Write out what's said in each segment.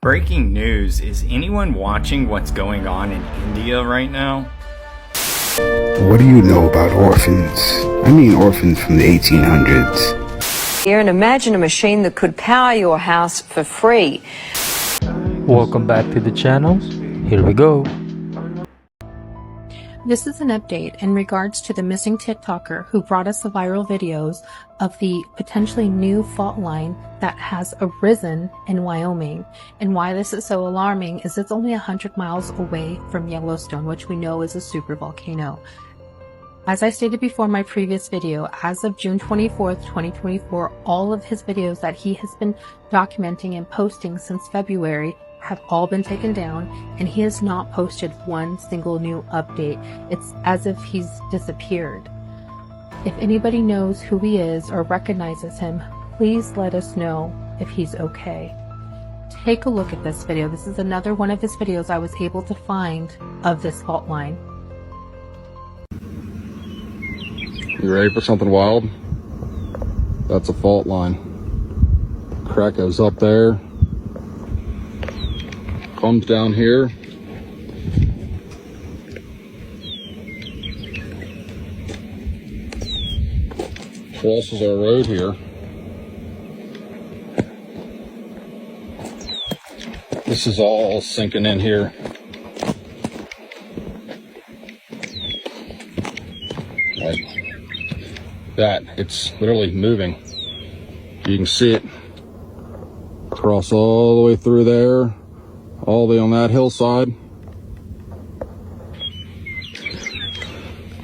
Breaking news, is anyone watching what's going on in India right now? What do you know about orphans? I mean orphans from the 1800s. Here, and imagine a machine that could power your house for free. Welcome back to the channel. Here we go. This is an update in regards to the missing TikToker who brought us the viral videos of the potentially new fault line that has arisen in Wyoming. And why this is so alarming is it's only 100 miles away from Yellowstone, which we know is a supervolcano. As I stated before in my previous video, as of June 24th, 2024, all of his videos that he has been documenting and posting since February have all been taken down, and he has not posted one single new update. It's as if he's disappeared. If anybody knows who he is or recognizes him, please let us know if he's okay. Take a look at this video. This is another one of his videos I was able to find of this fault line. You ready for something wild? That's a fault line. Crack goes up there, comes down here, crosses our road here. This is all sinking in here. Like that, it's literally moving. You can see it cross all the way through there, all the way on that hillside.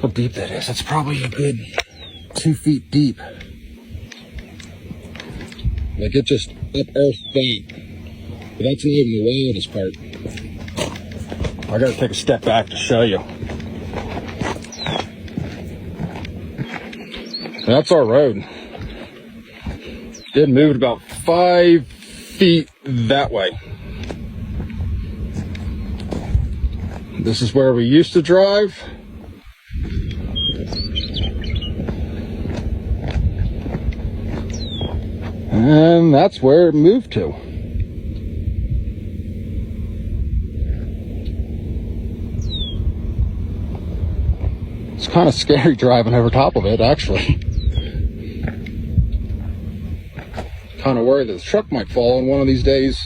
How deep that is? That's probably a good 2 feet deep. Like it just up earth deep. But that's not even the wildest part. I gotta take a step back to show you. That's our road. It moved about 5 feet that way. This is where we used to drive. And that's where it moved to. It's kind of scary driving over top of it, actually. Kind of worried that the truck might fall on one of these days.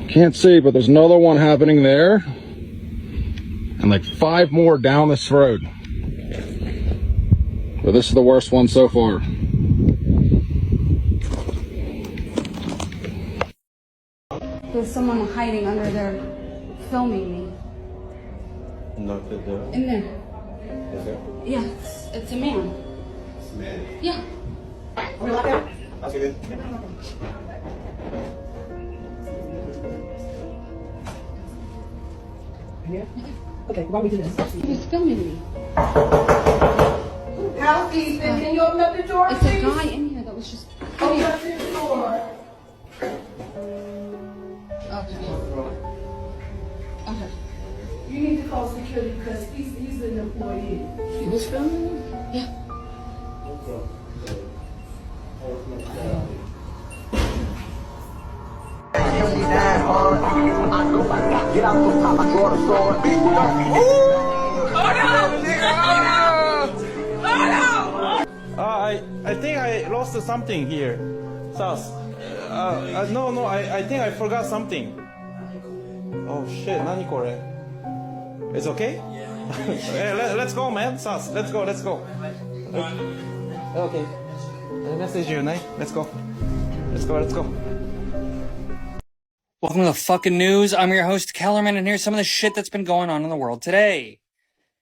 Can't see, but there's another one happening there. And like 5 more down this road. But this is the worst one so far. There's someone hiding under there filming me. Not the door. In there. Is there? Yeah, it's a man. It's a man. Yeah. That's good. Yeah? Okay, why we do this? He was filming me. Housekeeping, can you open up the door, It's a guy in here that was just. Open up the door. Okay. Okay. You need to call security because he's an employee. He was filming me? Yeah. I think I lost something here. Sas. No, I think I forgot something. Oh shit, 何これ? It's okay? Yeah. Let's go, man. Sas, let's go. Okay. Message you, né? Let's go. Welcome to the fucking news. I'm your host, Kellerman, and here's some of the shit that's been going on in the world today.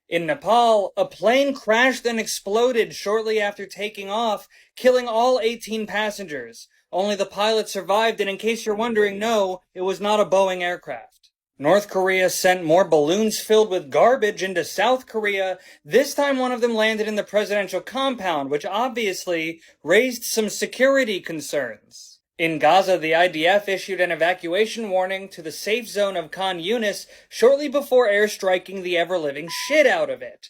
In Nepal, a plane crashed and exploded shortly after taking off, killing all 18 passengers. Only the pilot survived, and in case you're wondering, no, it was not a Boeing aircraft. North Korea sent more balloons filled with garbage into South Korea. This time one of them landed in the presidential compound, which obviously raised some security concerns. In Gaza, the IDF issued an evacuation warning to the safe zone of Khan Yunis shortly before airstriking the ever-living shit out of it.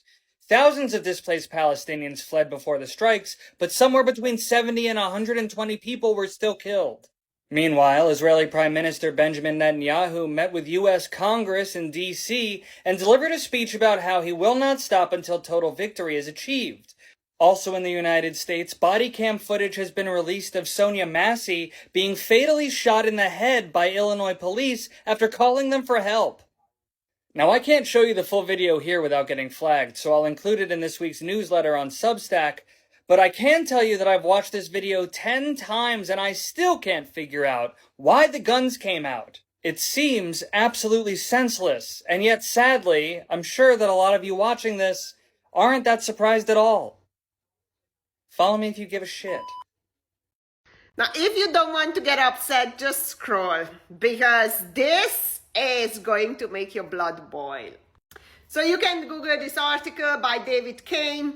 Thousands of displaced Palestinians fled before the strikes, but somewhere between 70 and 120 people were still killed. Meanwhile, Israeli Prime Minister Benjamin Netanyahu met with U.S. Congress in D.C. and delivered a speech about how he will not stop until total victory is achieved. Also in the United States, body cam footage has been released of Sonia Massey being fatally shot in the head by Illinois police after calling them for help. Now, I can't show you the full video here without getting flagged, so I'll include it in this week's newsletter on Substack, but I can tell you that I've watched this video 10 times and I still can't figure out why the guns came out. It seems absolutely senseless, and yet sadly, I'm sure that a lot of you watching this aren't that surprised at all. Follow me if you give a shit. Now, if you don't want to get upset, just scroll, because this is going to make your blood boil. So you can Google this article by David Kane,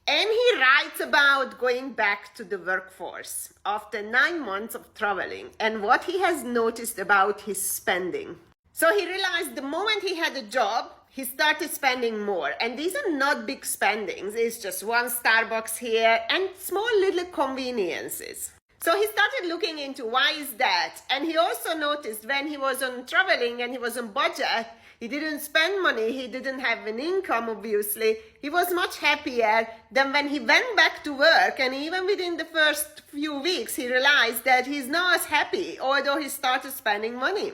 and he writes about going back to the workforce after 9 months of traveling and what he has noticed about his spending. So he realized the moment he had a job, he started spending more. And these are not big spendings. It's just one Starbucks here and small little conveniences. So he started looking into why is that, and he also noticed when he was on traveling and he was on budget, he didn't spend money, he didn't have an income obviously, he was much happier than when he went back to work, and even within the first few weeks he realized that he's not as happy, although he started spending money.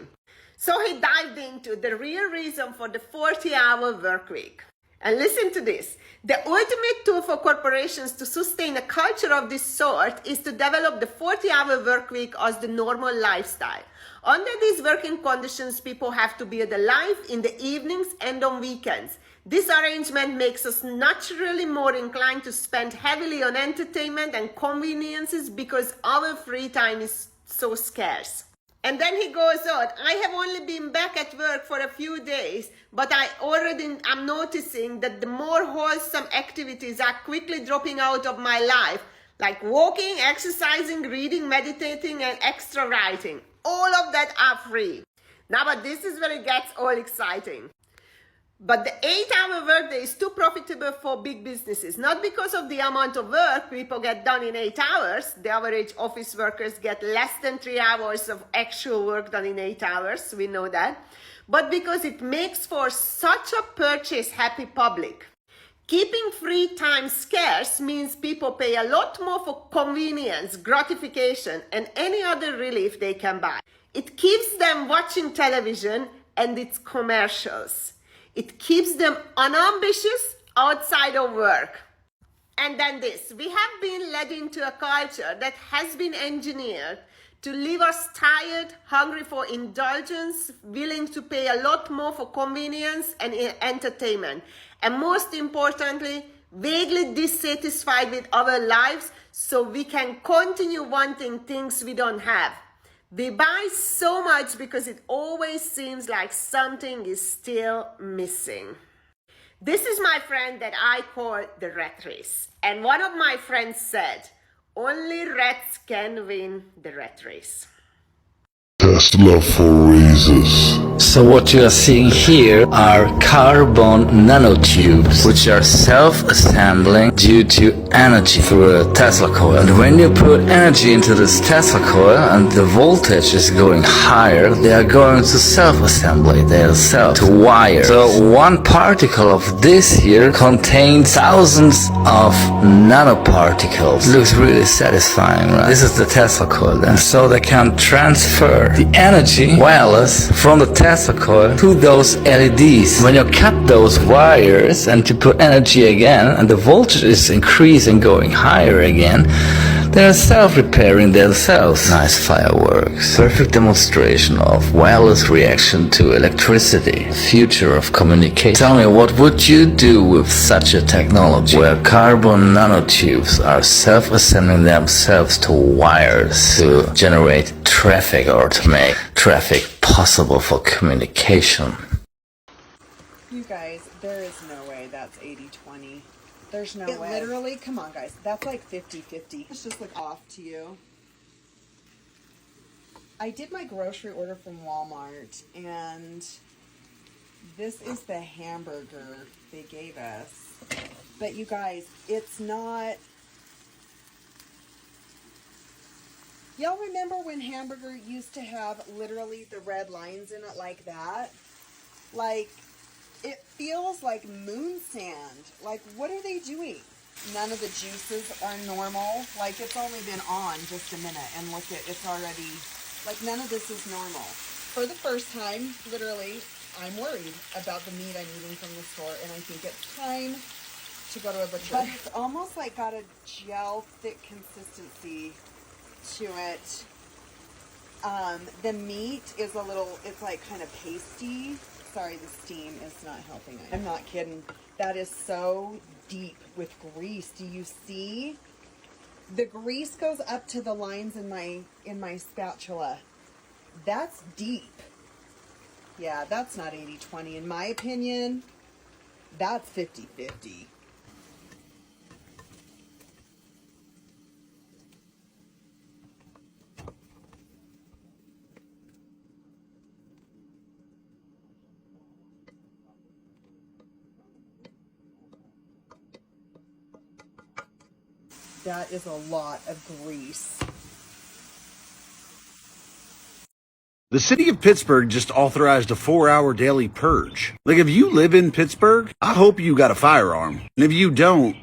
So he dived into the real reason for the 40-hour work week. And listen to this. The ultimate tool for corporations to sustain a culture of this sort is to develop the 40-hour work week as the normal lifestyle. Under these working conditions, people have to be alive in the evenings and on weekends. This arrangement makes us naturally more inclined to spend heavily on entertainment and conveniences because our free time is so scarce. And then he goes on, I have only been back at work for a few days, but I already am noticing that the more wholesome activities are quickly dropping out of my life, like walking, exercising, reading, meditating, and extra writing. All of that are free. Now, but this is where it gets all exciting. But the 8-hour workday is too profitable for big businesses, not because of the amount of work people get done in 8 hours. The average office workers get less than 3 hours of actual work done in 8 hours, we know that, but because it makes for such a purchase-happy public. Keeping free time scarce means people pay a lot more for convenience, gratification, and any other relief they can buy. It keeps them watching television and its commercials. It keeps them unambitious outside of work. And then this, we have been led into a culture that has been engineered to leave us tired, hungry for indulgence, willing to pay a lot more for convenience and entertainment. And most importantly, vaguely dissatisfied with our lives so we can continue wanting things we don't have. We buy so much because it always seems like something is still missing. This is my friend that I call the rat race. And one of my friends said, only rats can win the rat race. Tesla for razors. So what you are seeing here are carbon nanotubes, which are self-assembling due to energy through a Tesla coil. And when you put energy into this Tesla coil and the voltage is going higher, they are going to self-assemble themselves to wires. So one particle of this here contains thousands of nanoparticles. Looks really satisfying, right? This is the Tesla coil, and so they can transfer the energy wireless from the Tesla coil to those LEDs. When you cut those wires and you put energy again and the voltage is increasing, going higher again, they're self-repairing themselves. Nice fireworks. Perfect demonstration of wireless reaction to electricity. Future of communication. Tell me, what would you do with such a technology where carbon nanotubes are self-assembling themselves to wires to generate traffic or to make traffic possible for communication? You guys, there is no way that's 80-20. There's no way. Literally, come on guys, that's like 50-50. It's just like off to you. I did my grocery order from Walmart, and this is the hamburger they gave us. But you guys, it's not... Y'all remember when hamburger used to have literally the red lines in it like that? Like, it feels like moon sand. Like, what are they doing? None of the juices are normal. Like, it's only been on just a minute, and look at, it's already, like, none of this is normal. For the first time, literally, I'm worried about the meat I'm eating from the store, and I think it's time to go to a butcher. But it's almost like got a gel thick consistency to it. The meat is a little, it's like kind of pasty. Sorry, the steam is not helping. I'm not kidding. That is so deep with grease. Do you see? The grease goes up to the lines in my spatula. That's deep. Yeah, that's not 80-20 in my opinion. That's 50-50. That is a lot of grease. The city of Pittsburgh just authorized a 4-hour daily purge. Like, if you live in Pittsburgh, I hope you got a firearm. And if you don't,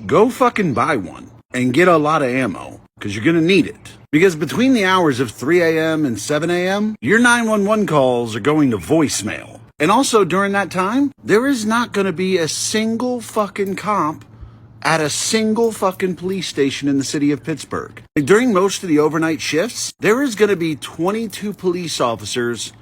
go fucking buy one and get a lot of ammo, because you're gonna need it. Because between the hours of 3 a.m. and 7 a.m., your 911 calls are going to voicemail. And also during that time, there is not gonna be a single fucking cop at a single fucking police station in the city of Pittsburgh. Like, during most of the overnight shifts, there is going to be 22 police officers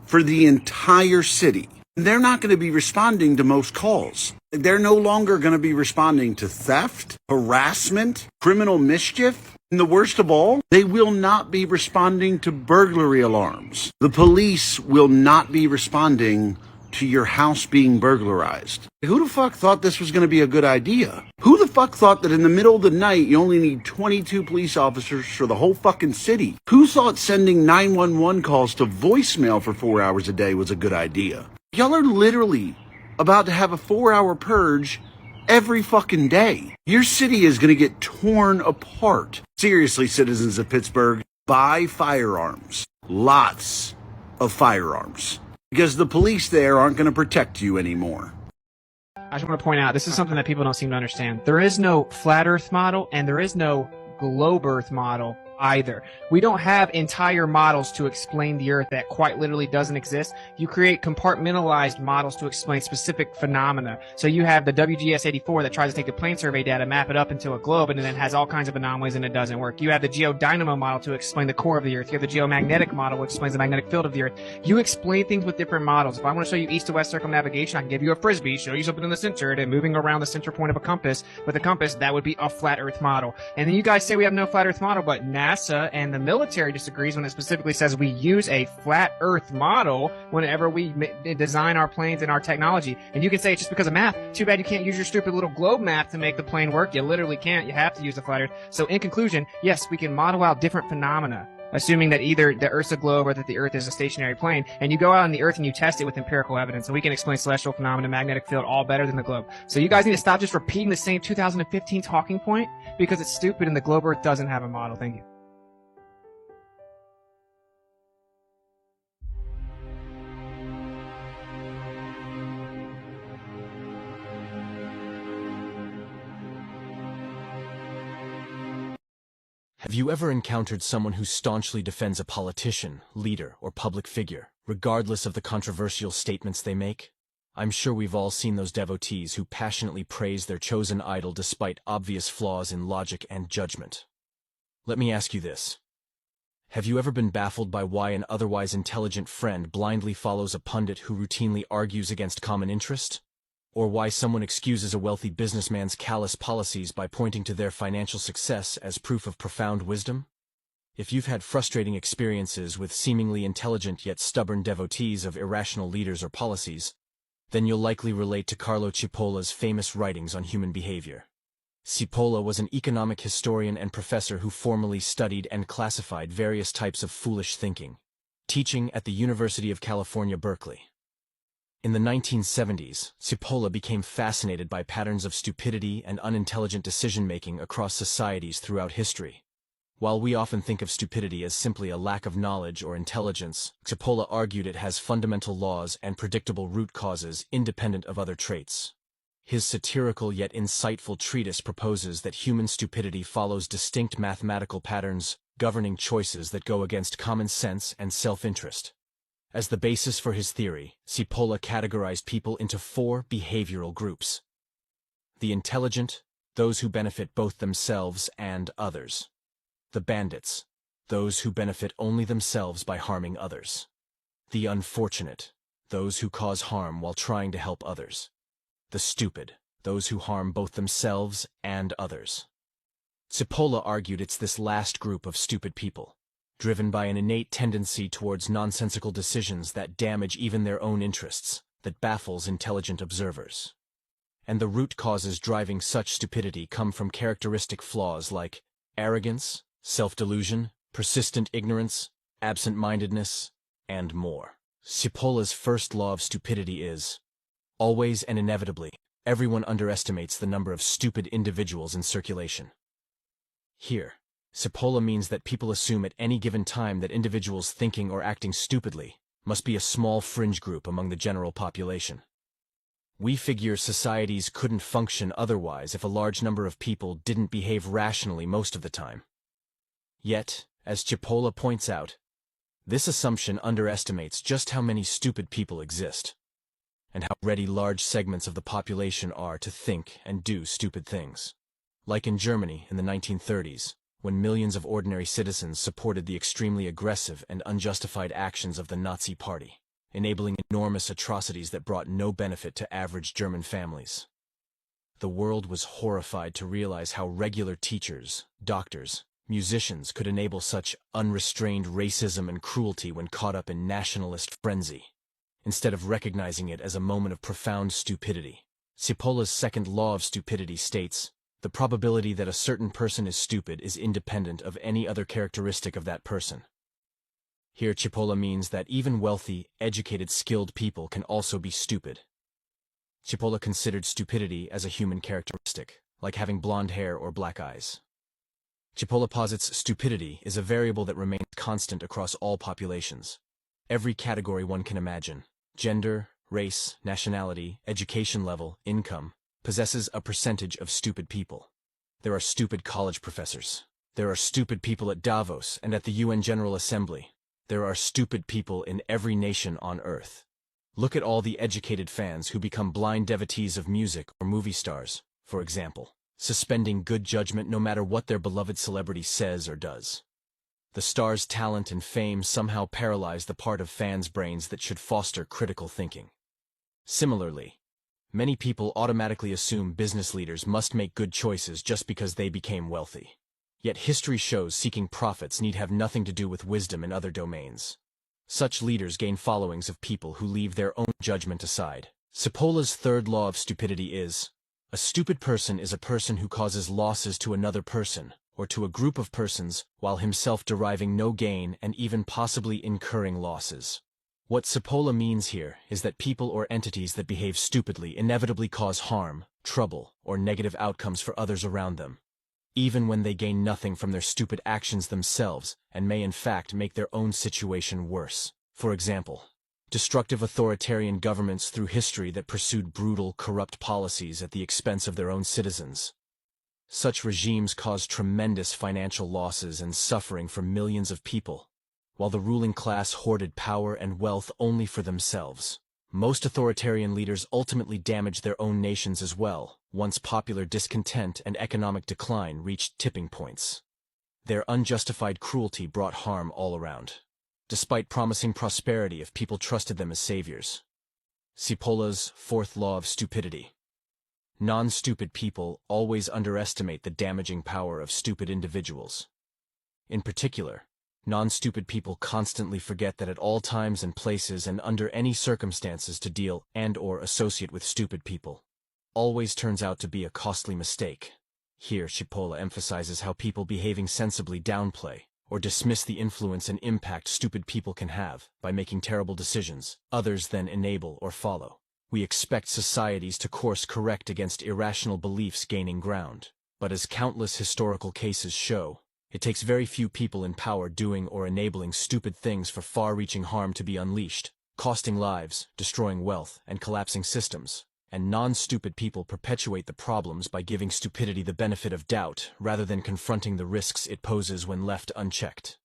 for the entire city. They're not going to be responding to most calls. They're no longer going to be responding to theft, harassment, criminal mischief. And the worst of all, they will not be responding to burglary alarms. The police will not be responding to your house being burglarized. Who the fuck thought this was going to be a good idea? Who the fuck thought that in the middle of the night you only need 22 police officers for the whole fucking city? Who thought sending 911 calls to voicemail for 4 hours a day was a good idea? Y'all are literally about to have a 4-hour purge every fucking day. Your city is going to get torn apart. Seriously, citizens of Pittsburgh, buy firearms. Lots of firearms. Because the police there aren't going to protect you anymore. I just want to point out, this is something that people don't seem to understand. There is no flat earth model, and there is no globe earth model either. We don't have entire models to explain the earth that quite literally doesn't exist. You create compartmentalized models to explain specific phenomena. So you have the WGS-84 that tries to take the plane survey data, map it up into a globe, and then has all kinds of anomalies, and it doesn't work. You have the geodynamo model to explain the core of the earth. You have the geomagnetic model, which explains the magnetic field of the earth. You explain things with different models. If I want to show you east to west circumnavigation, I can give you a frisbee, show you something in the center, and moving around the center point of a compass. With a compass, that would be a flat earth model. And then you guys say we have no flat earth model, but NASA and the military disagrees when it specifically says we use a flat earth model whenever we design our planes and our technology. And you can say it's just because of math. Too bad you can't use your stupid little globe map to make the plane work. You literally can't. You have to use the flat earth. So in conclusion, yes, we can model out different phenomena, assuming that either the Earth's a globe or that the Earth is a stationary plane, and you go out on the Earth and you test it with empirical evidence, and we can explain celestial phenomena, magnetic field, all better than the globe. So you guys need to stop just repeating the same 2015 talking point, because it's stupid and the globe Earth doesn't have a model. Thank you. Have you ever encountered someone who staunchly defends a politician, leader, or public figure, regardless of the controversial statements they make? I'm sure we've all seen those devotees who passionately praise their chosen idol despite obvious flaws in logic and judgment. Let me ask you this. Have you ever been baffled by why an otherwise intelligent friend blindly follows a pundit who routinely argues against common interest? Or why someone excuses a wealthy businessman's callous policies by pointing to their financial success as proof of profound wisdom? If you've had frustrating experiences with seemingly intelligent yet stubborn devotees of irrational leaders or policies, then you'll likely relate to Carlo Cipolla's famous writings on human behavior. Cipolla was an economic historian and professor who formally studied and classified various types of foolish thinking, teaching at the University of California, Berkeley. In the 1970s, Cipolla became fascinated by patterns of stupidity and unintelligent decision-making across societies throughout history. While we often think of stupidity as simply a lack of knowledge or intelligence, Cipolla argued it has fundamental laws and predictable root causes independent of other traits. His satirical yet insightful treatise proposes that human stupidity follows distinct mathematical patterns governing choices that go against common sense and self-interest. As the basis for his theory, Cipolla categorized people into 4 behavioral groups. The intelligent, those who benefit both themselves and others. The bandits, those who benefit only themselves by harming others. The unfortunate, those who cause harm while trying to help others. The stupid, those who harm both themselves and others. Cipolla argued it's this last group of stupid people, driven by an innate tendency towards nonsensical decisions that damage even their own interests, that baffles intelligent observers. And the root causes driving such stupidity come from characteristic flaws like arrogance, self-delusion, persistent ignorance, absent-mindedness, and more. Cipolla's first law of stupidity is, always and inevitably, everyone underestimates the number of stupid individuals in circulation. Here, Cipolla means that people assume at any given time that individuals thinking or acting stupidly must be a small fringe group among the general population. We figure societies couldn't function otherwise if a large number of people didn't behave rationally most of the time. Yet, as Cipolla points out, this assumption underestimates just how many stupid people exist, and how ready large segments of the population are to think and do stupid things. Like in Germany in the 1930s, when millions of ordinary citizens supported the extremely aggressive and unjustified actions of the Nazi Party, enabling enormous atrocities that brought no benefit to average German families. The world was horrified to realize how regular teachers, doctors, musicians could enable such unrestrained racism and cruelty when caught up in nationalist frenzy, instead of recognizing it as a moment of profound stupidity. Cipolla's second law of stupidity states, the probability that a certain person is stupid is independent of any other characteristic of that person. Here Cipolla means that even wealthy, educated, skilled people can also be stupid. Cipolla considered stupidity as a human characteristic, like having blonde hair or black eyes. Cipolla posits stupidity is a variable that remains constant across all populations. Every category one can imagine, gender, race, nationality, education level, income, possesses a percentage of stupid people. There are stupid college professors. There are stupid people at Davos and at the UN General Assembly. There are stupid people in every nation on Earth. Look at all the educated fans who become blind devotees of music or movie stars, for example, suspending good judgment no matter what their beloved celebrity says or does. The star's talent and fame somehow paralyze the part of fans' brains that should foster critical thinking. Similarly, many people automatically assume business leaders must make good choices just because they became wealthy. Yet history shows seeking profits need have nothing to do with wisdom in other domains. Such leaders gain followings of people who leave their own judgment aside. Cipolla's third law of stupidity is, a stupid person is a person who causes losses to another person, or to a group of persons, while himself deriving no gain and even possibly incurring losses. What Cipolla means here is that people or entities that behave stupidly inevitably cause harm, trouble, or negative outcomes for others around them, even when they gain nothing from their stupid actions themselves and may in fact make their own situation worse. For example, destructive authoritarian governments through history that pursued brutal, corrupt policies at the expense of their own citizens. Such regimes caused tremendous financial losses and suffering for millions of people, while the ruling class hoarded power and wealth only for themselves. Most authoritarian leaders ultimately damaged their own nations as well, once popular discontent and economic decline reached tipping points. Their unjustified cruelty brought harm all around, despite promising prosperity if people trusted them as saviors. Cipolla's fourth law of stupidity. Non-stupid people always underestimate the damaging power of stupid individuals. In particular, non-stupid people constantly forget that at all times and places and under any circumstances to deal and/or associate with stupid people always turns out to be a costly mistake. Here Cipolla emphasizes how people behaving sensibly downplay, or dismiss the influence and impact stupid people can have by making terrible decisions others then enable or follow. We expect societies to course correct against irrational beliefs gaining ground. But as countless historical cases show, it takes very few people in power doing or enabling stupid things for far-reaching harm to be unleashed, costing lives, destroying wealth, and collapsing systems. And non-stupid people perpetuate the problems by giving stupidity the benefit of doubt rather than confronting the risks it poses when left unchecked.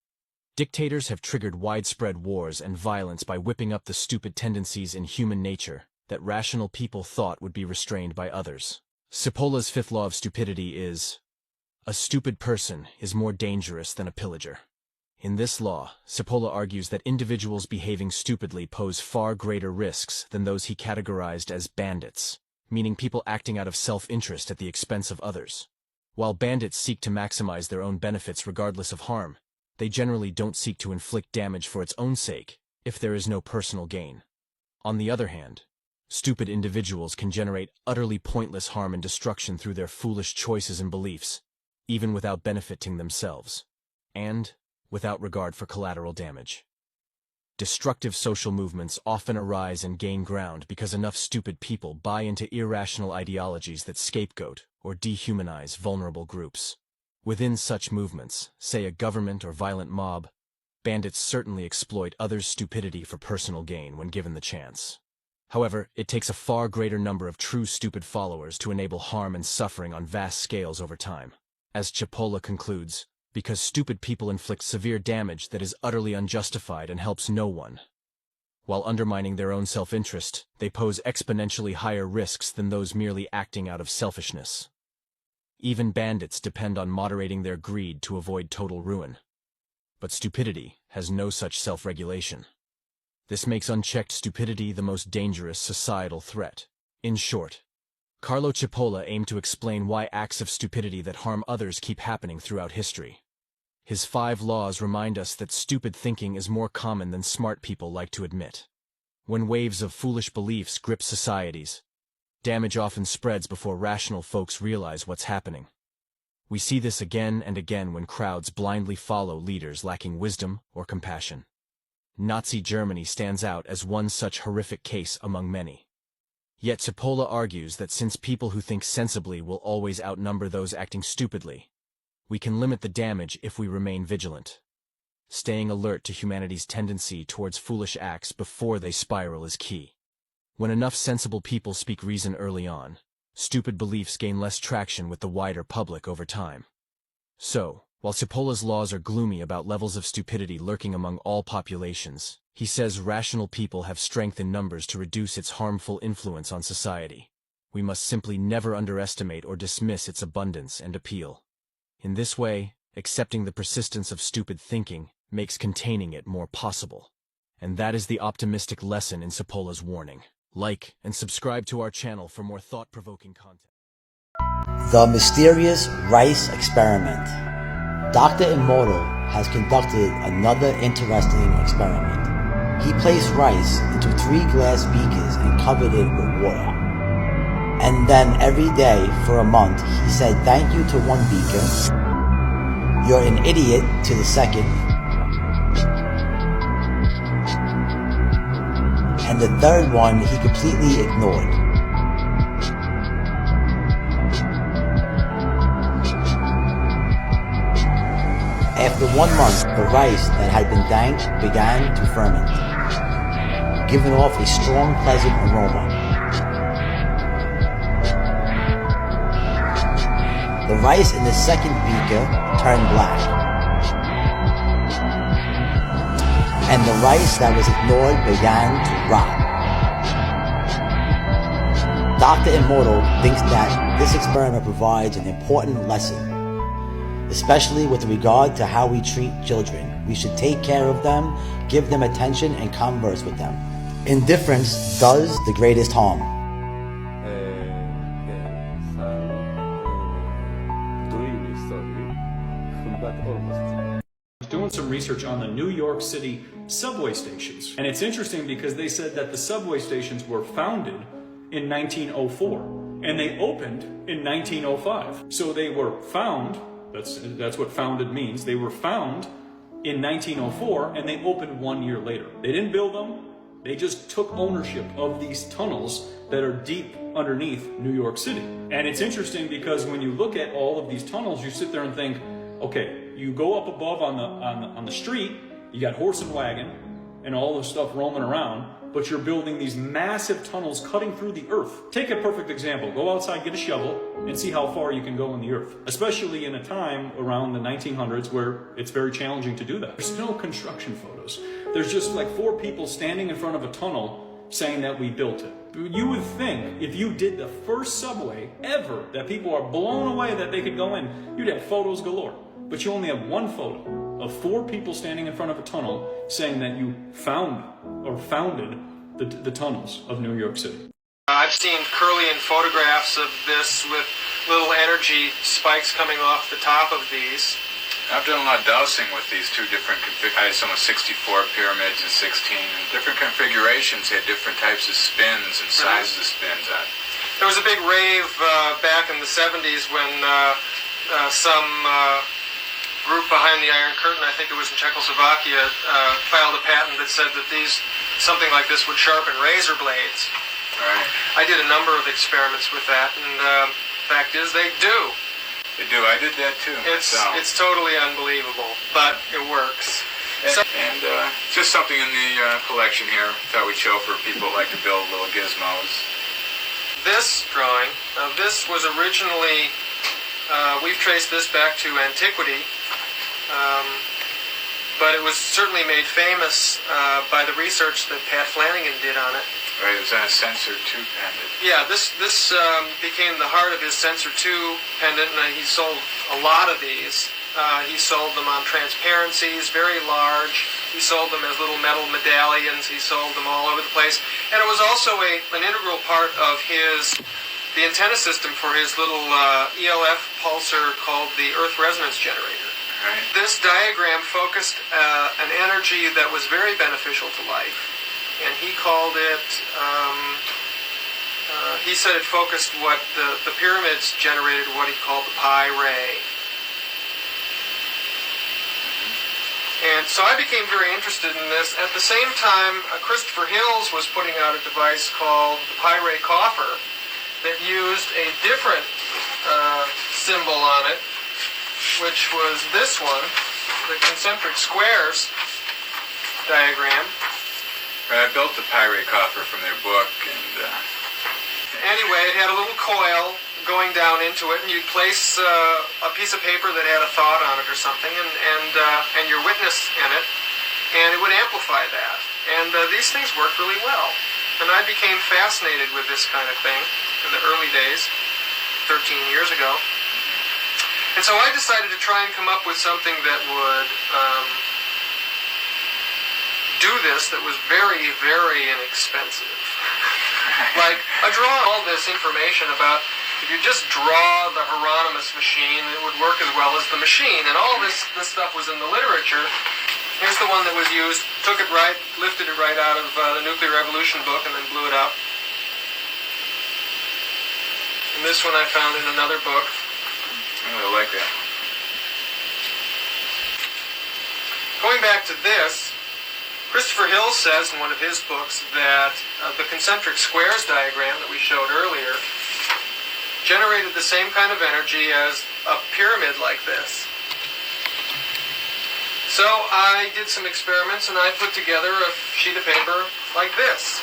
Dictators have triggered widespread wars and violence by whipping up the stupid tendencies in human nature that rational people thought would be restrained by others. Sepola's fifth law of stupidity is, a stupid person is more dangerous than a pillager. In this law, Sepola argues that individuals behaving stupidly pose far greater risks than those he categorized as bandits, meaning people acting out of self-interest at the expense of others. While bandits seek to maximize their own benefits regardless of harm, they generally don't seek to inflict damage for its own sake, if there is no personal gain. On the other hand, stupid individuals can generate utterly pointless harm and destruction through their foolish choices and beliefs, even without benefiting themselves, and without regard for collateral damage. Destructive social movements often arise and gain ground because enough stupid people buy into irrational ideologies that scapegoat or dehumanize vulnerable groups. Within such movements, say a government or violent mob, bandits certainly exploit others' stupidity for personal gain when given the chance. However, it takes a far greater number of true stupid followers to enable harm and suffering on vast scales over time. As Sepola concludes, because stupid people inflict severe damage that is utterly unjustified and helps no one. While undermining their own self-interest, they pose exponentially higher risks than those merely acting out of selfishness. Even bandits depend on moderating their greed to avoid total ruin. But stupidity has no such self-regulation. This makes unchecked stupidity the most dangerous societal threat. In short, Carlo Sepola aimed to explain why acts of stupidity that harm others keep happening throughout history. His 5 laws remind us that stupid thinking is more common than smart people like to admit. When waves of foolish beliefs grip societies, damage often spreads before rational folks realize what's happening. We see this again and again when crowds blindly follow leaders lacking wisdom or compassion. Nazi Germany stands out as one such horrific case among many. Yet Sepola argues that since people who think sensibly will always outnumber those acting stupidly, we can limit the damage if we remain vigilant. Staying alert to humanity's tendency towards foolish acts before they spiral is key. When enough sensible people speak reason early on, stupid beliefs gain less traction with the wider public over time. So, while Sepola's laws are gloomy about levels of stupidity lurking among all populations, he says rational people have strength in numbers to reduce its harmful influence on society. We must simply never underestimate or dismiss its abundance and appeal. In this way, accepting the persistence of stupid thinking makes containing it more possible. And that is the optimistic lesson in Sepola's warning. Like and subscribe to our channel for more thought-provoking content. The mysterious rice experiment. Dr. Immortal has conducted another interesting experiment. He placed rice into 3 glass beakers and covered it with water. And then every day for a month, he said thank you to one beaker, you're an idiot to the second, and the third one he completely ignored. After 1 month, the rice that had been thanked began to ferment, giving off a strong, pleasant aroma. The rice in the second beaker turned black, and the rice that was ignored began to rot. Dr. Immortal thinks that this experiment provides an important lesson, especially with regard to how we treat children. We should take care of them, give them attention, and converse with them. Indifference does the greatest harm. Doing some research on the New York City subway stations. And it's interesting because they said that the subway stations were founded in 1904 and they opened in 1905. So they were found, that's what founded means, they were found in 1904 and they opened 1 year later. They didn't build them, they just took ownership of these tunnels that are deep underneath New York City. And it's interesting because when you look at all of these tunnels, you sit there and think, okay, you go up above on the street, you got horse and wagon and all this stuff roaming around, but you're building these massive tunnels cutting through the earth. Take a perfect example. Go outside, get a shovel, and see how far you can go in the earth. Especially in a time around the 1900s where it's very challenging to do that. There's no construction photos. There's just like 4 people standing in front of a tunnel saying that we built it. You would think if you did the first subway ever that people are blown away that they could go in, you'd have photos galore. But you only have 1 photo of 4 people standing in front of a tunnel saying that you founded the tunnels of New York City. I've seen Kirlian photographs of this with little energy spikes coming off the top of these. I've done a lot of dowsing with these 2 different I had some with 64 pyramids and 16, and different configurations had different types of spins and sizes of spins on. There was a big rave back in the 70s when some group behind the Iron Curtain, I think it was in Czechoslovakia, filed a patent that said that something like this would sharpen razor blades. Right. I did a number of experiments with that, and fact is they do. They do. I did that too. It's totally unbelievable, but it works. And just something in the collection here. Thought we'd show for people who like to build little gizmos. This drawing, this was originally, we've traced this back to antiquity, but it was certainly made famous by the research that Pat Flanagan did on it. Right, it was on a Sensor 2 pendant. Yeah, this became the heart of his Sensor 2 pendant, and he sold a lot of these. He sold them on transparencies, very large. He sold them as little metal medallions. He sold them all over the place. And it was also an integral part of the antenna system for his little ELF pulsar called the Earth Resonance Generator. Right. This diagram focused an energy that was very beneficial to life. And he called it, he said it focused what the pyramids generated, what he called the pi ray. And so I became very interested in this. At the same time, Christopher Hills was putting out a device called the pi ray coffer that used a different symbol on it, which was this one, the concentric squares diagram. I built the pi ray coffer from their book, and anyway, it had a little coil going down into it, and you'd place a piece of paper that had a thought on it or something, and your witness in it, and it would amplify that. And these things worked really well. And I became fascinated with this kind of thing in the early days, 13 years ago. And so I decided to try and come up with something that would do this that was very, very inexpensive. Like, I draw all this information about if you just draw the Hieronymus machine, it would work as well as the machine. And all this stuff was in the literature. Here's the one that was used, took it right, lifted it right out of the Nuclear Revolution book and then blew it up. And this one I found in another book. I like that. Going back to this, Christopher Hill says in one of his books that the concentric squares diagram that we showed earlier generated the same kind of energy as a pyramid like this. So I did some experiments and I put together a sheet of paper like this.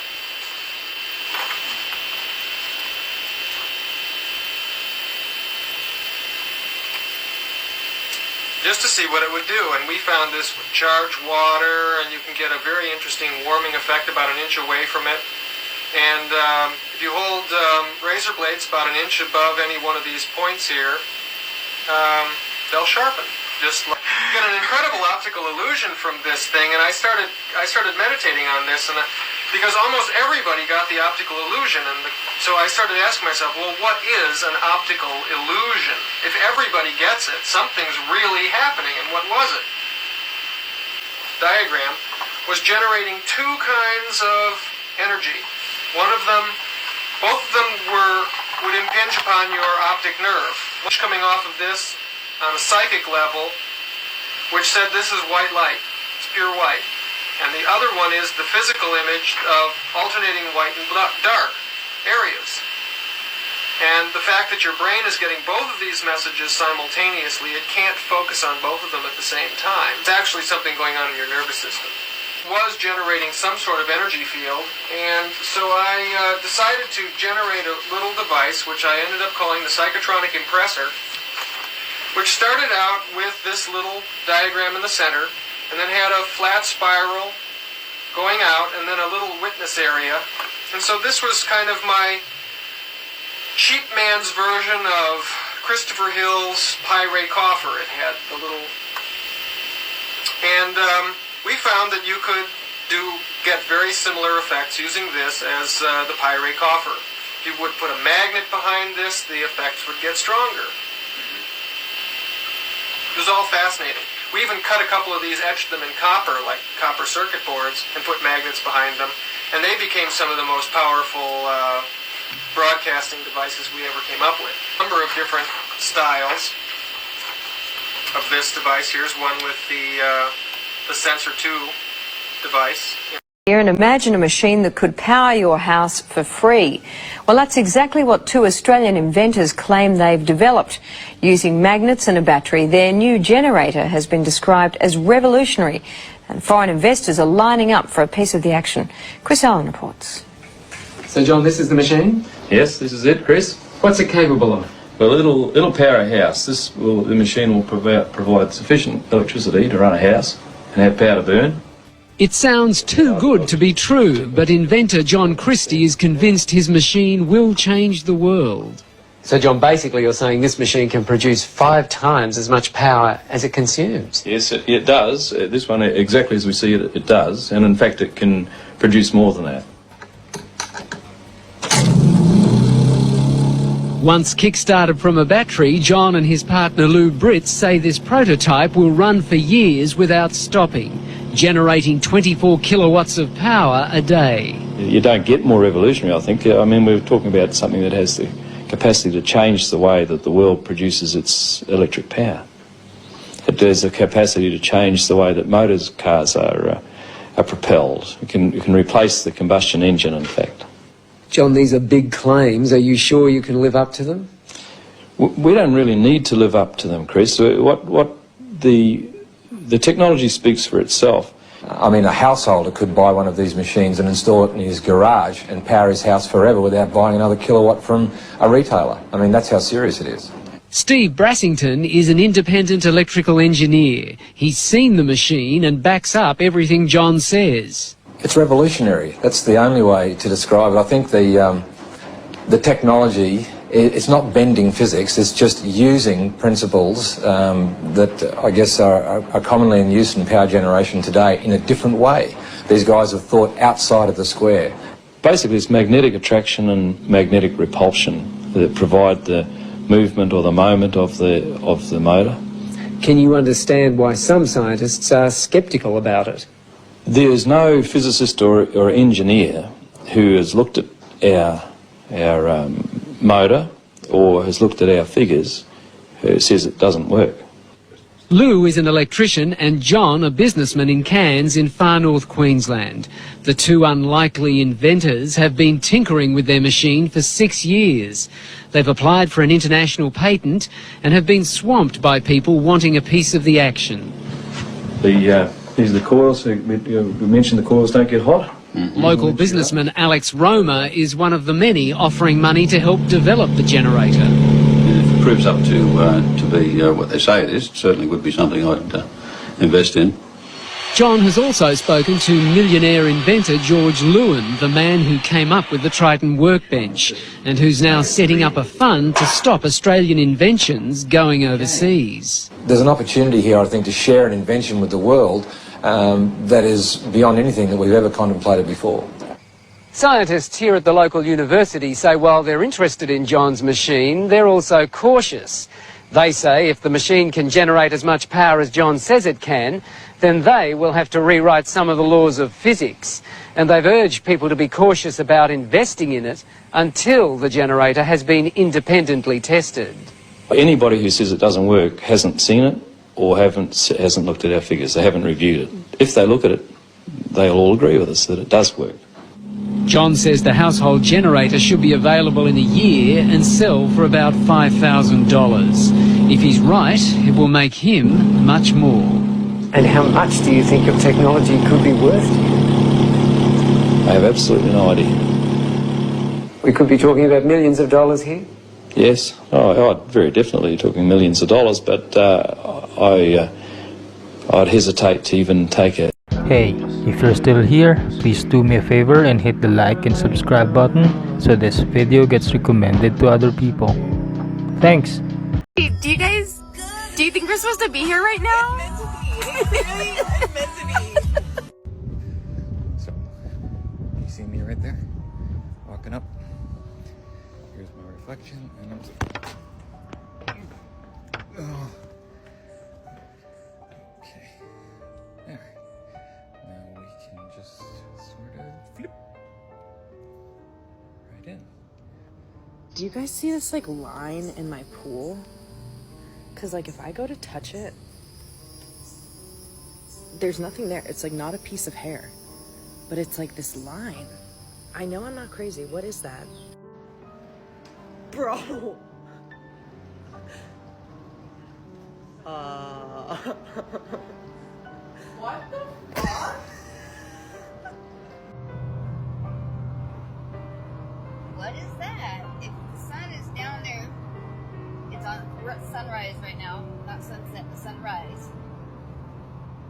Just to see what it would do, and we found this with charged water, and you can get a very interesting warming effect about an inch away from it. And if you hold razor blades about an inch above any one of these points here, they'll sharpen. Just like, you get an incredible optical illusion from this thing, and I started meditating on this, and because almost everybody got the optical illusion, and so I started asking myself, well, what is an optical illusion? If everybody gets it, something's really happening, and what was it? Diagram was generating 2 kinds of energy. One of them, both of them would impinge upon your optic nerve. Coming off of this on a psychic level which said this is white light. It's pure white. And the other one is the physical image of alternating white and dark areas. And the fact that your brain is getting both of these messages simultaneously, it can't focus on both of them at the same time. It's actually something going on in your nervous system. It was generating some sort of energy field, and so I decided to generate a little device, which I ended up calling the Psychotronic Impressor, which started out with this little diagram in the center, and then had a flat spiral going out, and then a little witness area. And so this was kind of my cheap man's version of Christopher Hill's Pyrrhay coffer. It had the little... And we found that you could get very similar effects using this as the Pyrrhay coffer. If you would put a magnet behind this, the effects would get stronger. It was all fascinating. We even cut a couple of these, etched them in copper, like copper circuit boards, and put magnets behind them. And they became some of the most powerful broadcasting devices we ever came up with. A number of different styles of this device. Here's one with the Sensor 2 device. Here and imagine a machine that could power your house for free. Well, that's exactly what two Australian inventors claim they've developed. Using magnets and a battery, their new generator has been described as revolutionary, and foreign investors are lining up for a piece of the action. Chris Allen reports. So, John, this is the machine? Yes, this is it, Chris. What's it capable of? Well, it'll power a house. The machine will provide sufficient electricity to run a house and have power to burn. It sounds too good to be true, but inventor John Christie is convinced his machine will change the world. So, John, basically you're saying this machine can produce 5 times as much power as it consumes? Yes, it does. This one, exactly as we see it, it does. And in fact, it can produce more than that. Once kick-started from a battery, John and his partner Lou Britz say this prototype will run for years without stopping, generating 24 kilowatts of power a day. You don't get more revolutionary, I think. I mean, we're talking about something that has the capacity to change the way that the world produces its electric power. It has the capacity to change the way that cars are propelled. It can replace the combustion engine, in fact. John, these are big claims. Are you sure you can live up to them? We don't really need to live up to them, Chris. The technology speaks for itself. I mean, a householder could buy one of these machines and install it in his garage and power his house forever without buying another kilowatt from a retailer. I mean, that's how serious it is. Steve Brassington is an independent electrical engineer. He's seen the machine and backs up everything John says. It's revolutionary. That's the only way to describe it. I think the technology, it's not bending physics, it's just using principles that I guess are commonly in use in power generation today in a different way. These guys have thought outside of the square. Basically, it's magnetic attraction and magnetic repulsion that provide the movement or the moment of the motor. Can you understand why some scientists are sceptical about it? There's no physicist or engineer who has looked at our motor or has looked at our figures who says it doesn't work. Lou is an electrician and John a businessman in Cairns in far north Queensland. The two unlikely inventors have been tinkering with their machine for 6 years. They've applied for an international patent and have been swamped by people wanting a piece of the action. These are the coils. We mentioned the coils don't get hot. Local businessman Alex Roma is one of the many offering money to help develop the generator. If it proves up to be what they say it is, it certainly would be something I'd invest in. John has also spoken to millionaire inventor George Lewin, the man who came up with the Triton workbench, and who's now setting up a fund to stop Australian inventions going overseas. There's an opportunity here, I think, to share an invention with the world that is beyond anything that we've ever contemplated before. Scientists here at the local university say while they're interested in John's machine, they're also cautious. They say if the machine can generate as much power as John says it can, then they will have to rewrite some of the laws of physics. And they've urged people to be cautious about investing in it until the generator has been independently tested. Anybody who says it doesn't work hasn't seen it or hasn't looked at our figures. They haven't reviewed it. If they look at it, they'll all agree with us that it does work. John says the household generator should be available in a year and sell for about $5,000. If he's right, it will make him much more. And how much do you think your technology could be worth to you? I have absolutely no idea. We could be talking about millions of dollars here? Yes, very definitely talking millions of dollars, but I'd hesitate to even take it. Hey, if you're still here, please do me a favor and hit the like and subscribe button so this video gets recommended to other people. Thanks! Do you think we're supposed to be here right now? So, you see me right there? Walking up. Here's my reflection, and oh. Okay. There. Now we can just sort of flip right in. Do you guys see this like line in my pool? Cause like if I go to touch it, there's nothing there. It's like not a piece of hair, but it's like this line. I know I'm not crazy. What is that? Bro. What the fuck? What is that? If the sun is down there, we're at sunrise right now, not sunset, but sunrise.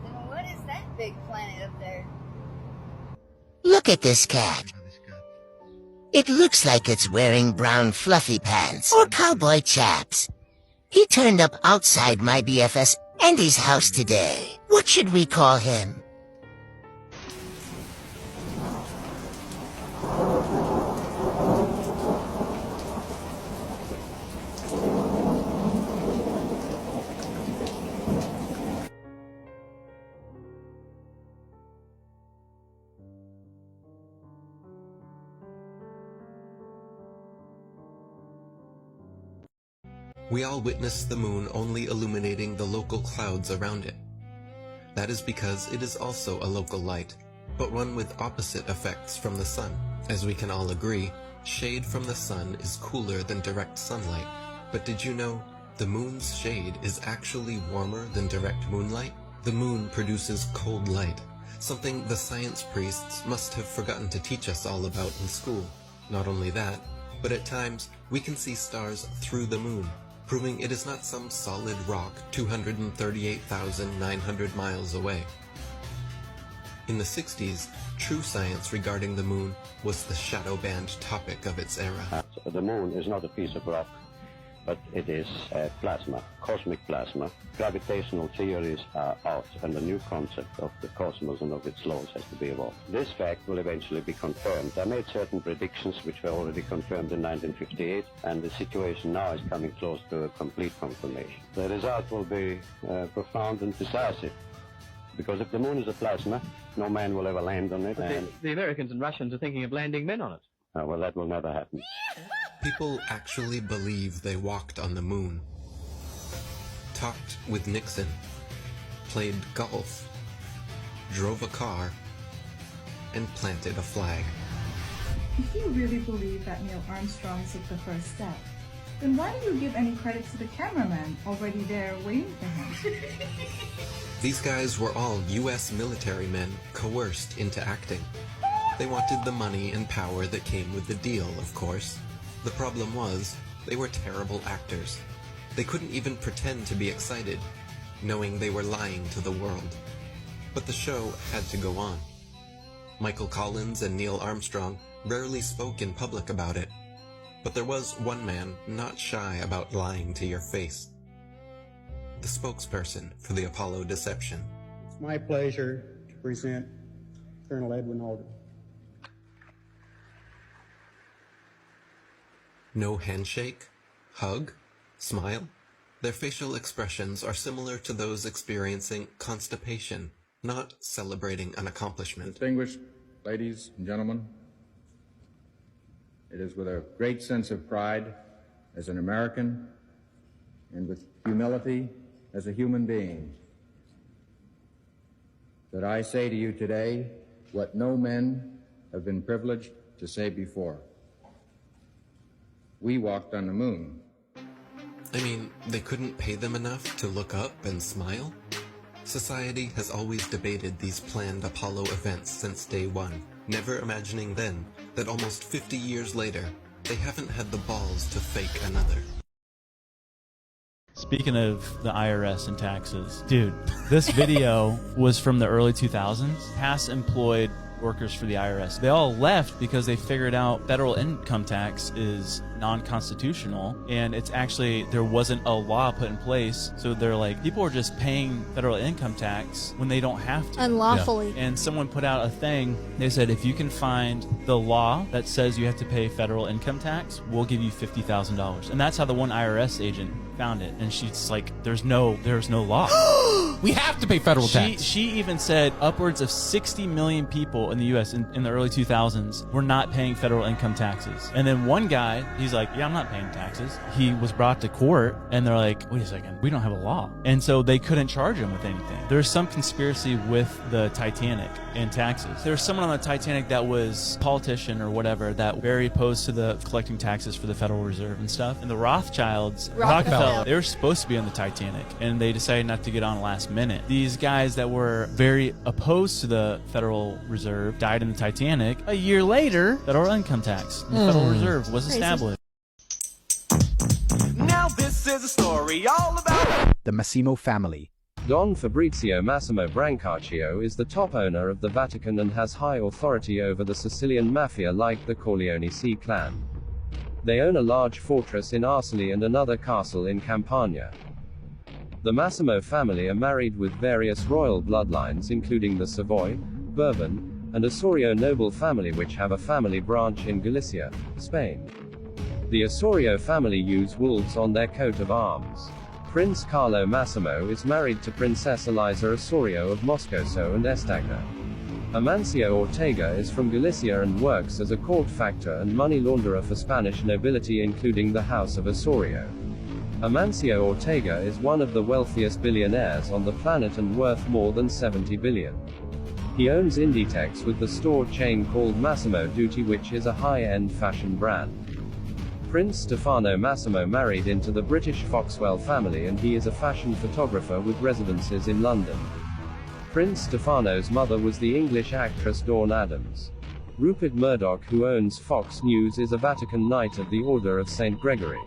Then what is that big planet up there? Look at this cat. It looks like it's wearing brown fluffy pants or cowboy chaps. He turned up outside my BFS Andy's house today. What should we call him? We all witness the moon only illuminating the local clouds around it. That is because it is also a local light, but one with opposite effects from the sun. As we can all agree, shade from the sun is cooler than direct sunlight. But did you know the moon's shade is actually warmer than direct moonlight? The moon produces cold light, something the science priests must have forgotten to teach us all about in school. Not only that, but at times we can see stars through the moon, proving it is not some solid rock 238,900 miles away. In the 60s, true science regarding the moon was the shadow band topic of its era. The moon is not a piece of rock, but it is plasma, cosmic plasma. Gravitational theories are out, and a new concept of the cosmos and of its laws has to be evolved. This fact will eventually be confirmed. I made certain predictions which were already confirmed in 1958, and the situation now is coming close to a complete confirmation. The result will be profound and decisive, because if the moon is a plasma, no man will ever land on it. And the Americans and Russians are thinking of landing men on it. well, that will never happen. People actually believe they walked on the moon, talked with Nixon, played golf, drove a car, and planted a flag. If you really believe that Neil Armstrong took the first step, then why do you give any credit to the cameraman already there waiting for him? These guys were all U.S. military men coerced into acting. They wanted the money and power that came with the deal, of course. The problem was, they were terrible actors. They couldn't even pretend to be excited, knowing they were lying to the world. But the show had to go on. Michael Collins and Neil Armstrong rarely spoke in public about it. But there was one man not shy about lying to your face. The spokesperson for the Apollo deception. It's my pleasure to present Colonel Edwin Aldrin. No handshake, hug, smile. Their facial expressions are similar to those experiencing constipation, not celebrating an accomplishment. Distinguished ladies and gentlemen, it is with a great sense of pride as an American and with humility as a human being, that I say to you today what no men have been privileged to say before. We walked on the moon. I mean, they couldn't pay them enough to look up and smile? Society has always debated these planned Apollo events since day one, never imagining then that almost 50 years later, they haven't had the balls to fake another. Speaking of the IRS and taxes, dude, this video was from the early 2000s. Past employed workers for the IRS. They all left because they figured out federal income tax is non-constitutional, and it's actually, there wasn't a law put in place. So they're like, people are just paying federal income tax when they don't have to. Unlawfully. And someone put out a thing, they said, if you can find the law that says you have to pay federal income tax, we'll give you $50,000. And that's how the one IRS agent found it. And she's like, there's no law. We have to pay federal tax. She even said upwards of 60 million people in the U.S. in the early 2000s were not paying federal income taxes. And then one guy, he's like, yeah, I'm not paying taxes. He was brought to court, and they're like, wait a second, we don't have a law. And so they couldn't charge him with anything. There's some conspiracy with the Titanic and taxes. There was someone on the Titanic that was a politician or whatever that very opposed to the collecting taxes for the Federal Reserve and stuff. And the Rothschilds, Rockefeller, they were supposed to be on the Titanic, and they decided not to get on last minute. These guys that were very opposed to the Federal Reserve died in the Titanic. A year later, federal income tax and the Federal Reserve was established. Now this is a story all about the Massimo family. Don Fabrizio Massimo Brancaccio is the top owner of the Vatican and has high authority over the Sicilian mafia like the Corleone clan. They own a large fortress in Arcely and another castle in Campania. The Massimo family are married with various royal bloodlines including the Savoy, Bourbon, and Osorio noble family which have a family branch in Galicia, Spain. The Osorio family use wolves on their coat of arms. Prince Carlo Massimo is married to Princess Eliza Osorio of Moscoso and Estagna. Amancio Ortega is from Galicia and works as a court factor and money launderer for Spanish nobility including the House of Osorio. Amancio Ortega is one of the wealthiest billionaires on the planet and worth more than 70 billion. He owns Inditex with the store chain called Massimo Dutti, which is a high-end fashion brand. Prince Stefano Massimo married into the British Foxwell family and he is a fashion photographer with residences in London. Prince Stefano's mother was the English actress Dawn Adams. Rupert Murdoch, who owns Fox News, is a Vatican Knight of the Order of St. Gregory.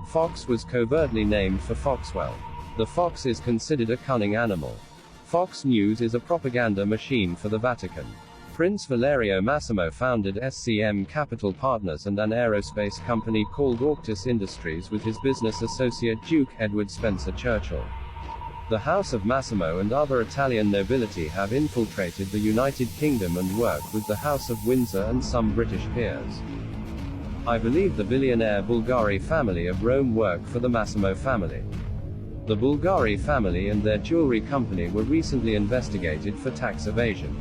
Fox was covertly named for Foxwell. The fox is considered a cunning animal. Fox News is a propaganda machine for the Vatican. Prince Valerio Massimo founded SCM Capital Partners and an aerospace company called Auctus Industries with his business associate Duke Edward Spencer Churchill. The House of Massimo and other Italian nobility have infiltrated the United Kingdom and work with the House of Windsor and some British peers. I believe the billionaire Bulgari family of Rome work for the Massimo family. The Bulgari family and their jewelry company were recently investigated for tax evasion.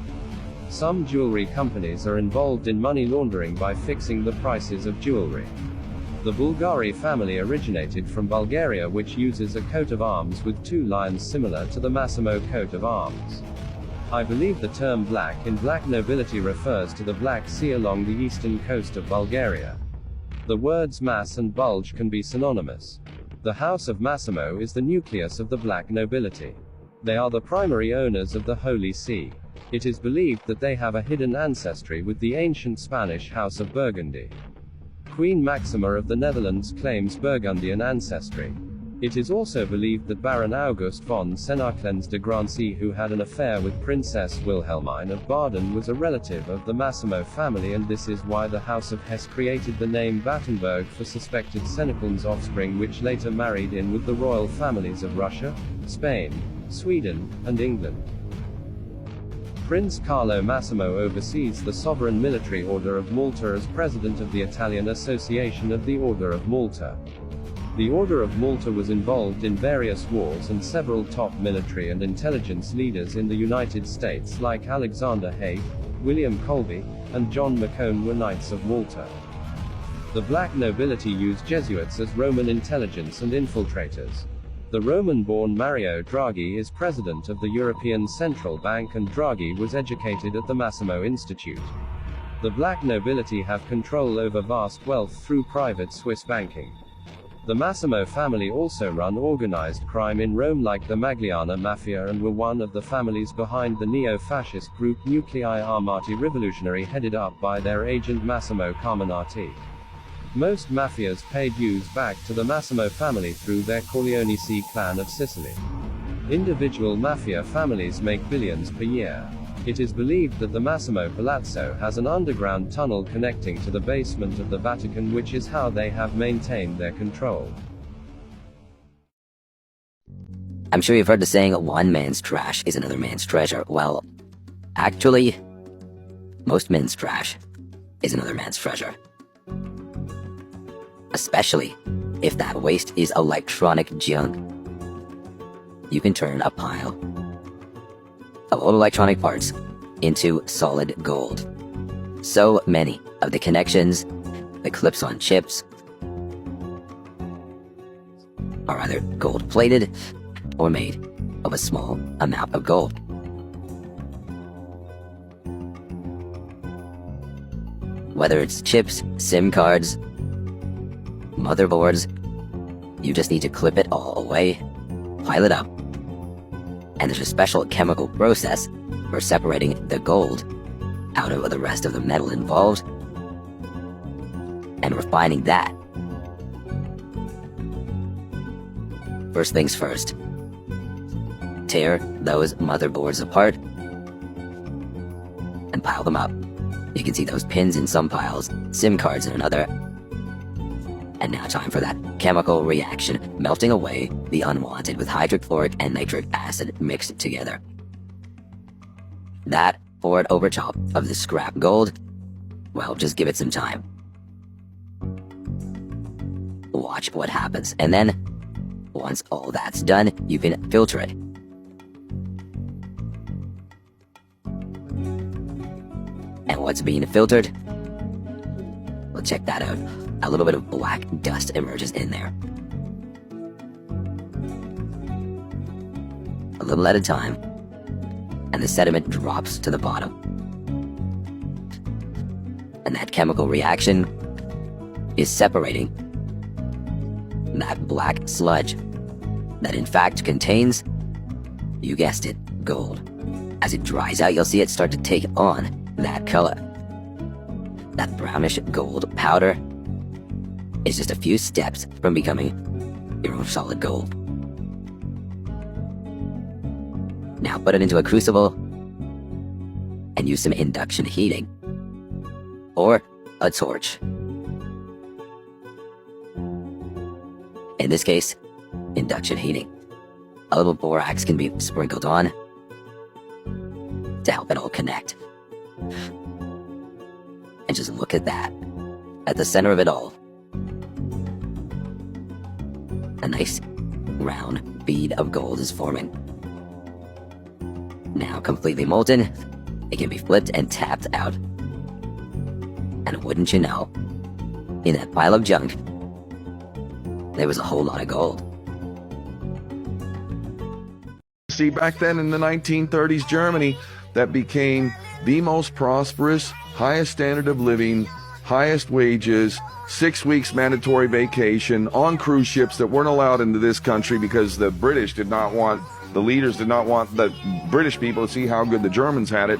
Some jewelry companies are involved in money laundering by fixing the prices of jewelry. The Bulgari family originated from Bulgaria, which uses a coat of arms with two lions similar to the Massimo coat of arms. I believe the term black in black nobility refers to the Black Sea along the eastern coast of Bulgaria. The words mass and bulge can be synonymous. The House of Massimo is the nucleus of the black nobility. They are the primary owners of the Holy See. It is believed that they have a hidden ancestry with the ancient Spanish House of Burgundy. Queen Maxima of the Netherlands claims Burgundian ancestry. It is also believed that Baron August von Senarclens de Grancy, who had an affair with Princess Wilhelmine of Baden, was a relative of the Massimo family, and this is why the House of Hesse created the name Battenberg for suspected Senarclens offspring, which later married in with the royal families of Russia, Spain, Sweden, and England. Prince Carlo Massimo oversees the Sovereign Military Order of Malta as president of the Italian Association of the Order of Malta. The Order of Malta was involved in various wars, and several top military and intelligence leaders in the United States like Alexander Haig, William Colby, and John McCone were Knights of Malta. The black nobility used Jesuits as Roman intelligence and infiltrators. The Roman-born Mario Draghi is president of the European Central Bank, and Draghi was educated at the Massimo Institute. The black nobility have control over vast wealth through private Swiss banking. The Massimo family also run organized crime in Rome like the Magliana Mafia, and were one of the families behind the neo-fascist group Nuclei Armati Rivoluzionari, headed up by their agent Massimo Carminati. Most mafias paid dues back to the Massimo family through their Corleonesi clan of Sicily. Individual mafia families make billions per year. It is believed that the Massimo Palazzo has an underground tunnel connecting to the basement of the Vatican, which is how they have maintained their control. I'm sure you've heard the saying, one man's trash is another man's treasure. Well, actually, most men's trash is another man's treasure. Especially if that waste is electronic junk. You can turn a pile of old electronic parts into solid gold. So many of the connections, the clips on chips, are either gold-plated or made of a small amount of gold. Whether it's chips, SIM cards, motherboards, you just need to clip it all away, pile it up, and there's a special chemical process for separating the gold out of the rest of the metal involved and refining that. First things first, tear those motherboards apart and pile them up. You can see those pins in some piles, SIM cards in another. And now time for that chemical reaction, melting away the unwanted with hydrochloric and nitric acid mixed together. That poured over top of the scrap gold, well, just give it some time. Watch what happens, and then, once all that's done, you can filter it. And what's being filtered? Well, check that out. A little bit of black dust emerges in there. A little at a time, and the sediment drops to the bottom. And that chemical reaction is separating that black sludge that in fact contains, you guessed it, gold. As it dries out, you'll see it start to take on that color. That brownish gold powder is just a few steps from becoming your own solid gold. Now put it into a crucible and use some induction heating or a torch. In this case, induction heating. A little borax can be sprinkled on to help it all connect. And just look at that. At the center of it all, a nice round bead of gold is forming. Now completely molten, it can be flipped and tapped out. And wouldn't you know, in that pile of junk, there was a whole lot of gold. See, back then in the 1930s, Germany, that became the most prosperous, highest standard of living, highest wages, 6 weeks mandatory vacation on cruise ships that weren't allowed into this country because the British did not want, the leaders did not want the British people to see how good the Germans had it.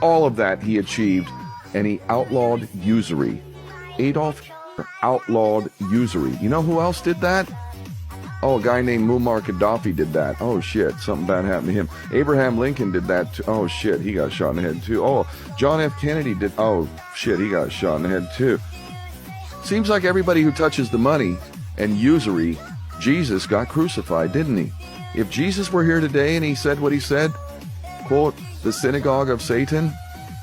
All of that he achieved, and he outlawed usury. Adolf Hitler outlawed usury. You know who else did that? Oh, a guy named Muammar Gaddafi did that. Oh shit, something bad happened to him. Abraham Lincoln did that too. Oh shit, he got shot in the head too. Oh, John F. Kennedy did. Oh shit, he got shot in the head too. Seems like everybody who touches the money and usury, Jesus got crucified, didn't he? If Jesus were here today and he said what he said, quote, the synagogue of Satan,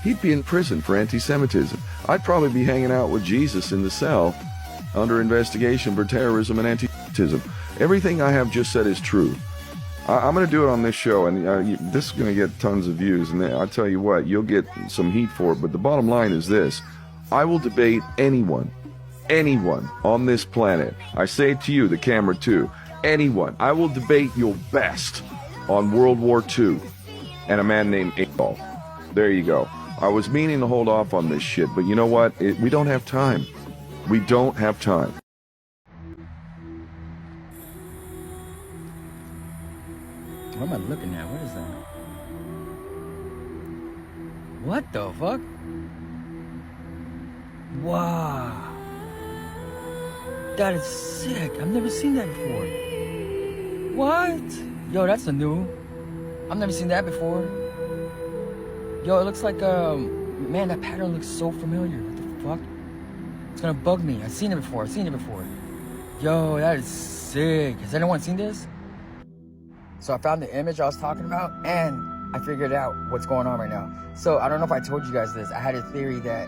he'd be in prison for anti-Semitism. I'd probably be hanging out with Jesus in the cell under investigation for terrorism and anti-Semitism. Everything I have just said is true. I'm going to do it on this show, and this is going to get tons of views, and I'll tell you what, you'll get some heat for it, but the bottom line is this. I will debate anyone on this planet. I say it to you, the camera too. anyone. I will debate your best on World War II and a man named Adolf. There you go. I was meaning to hold off on this shit, but you know what? We don't have time. We don't have time. What am I looking at? What is that? What the fuck? Wow. That is sick. I've never seen that before. What? Yo, that's a new. I've never seen that before. Yo, it looks like, man, that pattern looks so familiar. What the fuck? It's gonna bug me. I've seen it before. Yo, that is sick. Has anyone seen this? So I found the image I was talking about, and I figured out what's going on right now. So I don't know if I told you guys this. I had a theory that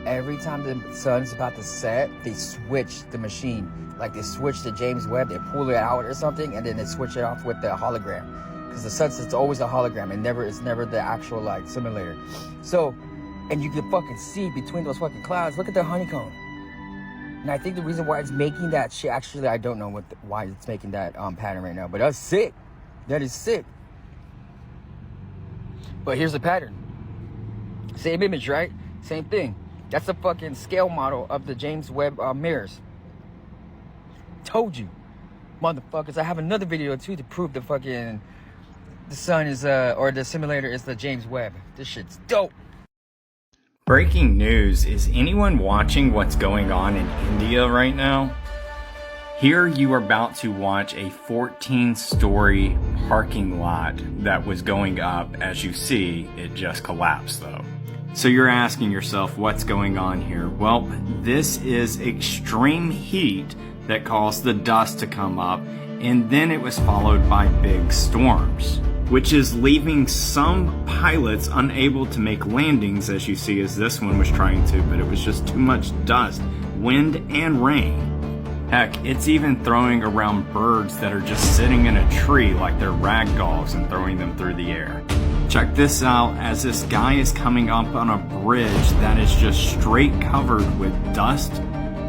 every time the sun's about to set, they switch the machine. Like they switch the James Webb, they pull it out or something, and then they switch it off with the hologram. Because the sunset's always a hologram, and it's never the actual like simulator. So, and you can fucking see between those fucking clouds. Look at the honeycomb. And I think the reason why it's making that shit, actually, I don't know why it's making that pattern right now, but that's sick. That is sick. But here's the pattern. Same image, right? Same thing. That's a fucking scale model of the James Webb mirrors. Told you. Motherfuckers. I have another video too to prove the sun is, or the simulator is the James Webb. This shit's dope. Breaking news. Is anyone watching what's going on in India right now? Here you are about to watch a 14-story parking lot that was going up. As you see, it just collapsed though. So you're asking yourself what's going on here? Well, this is extreme heat that caused the dust to come up, and then it was followed by big storms, which is leaving some pilots unable to make landings, as you see as this one was trying to, but it was just too much dust, wind, and rain. Heck, it's even throwing around birds that are just sitting in a tree like they're ragdolls and throwing them through the air. Check this out as this guy is coming up on a bridge that is just straight covered with dust,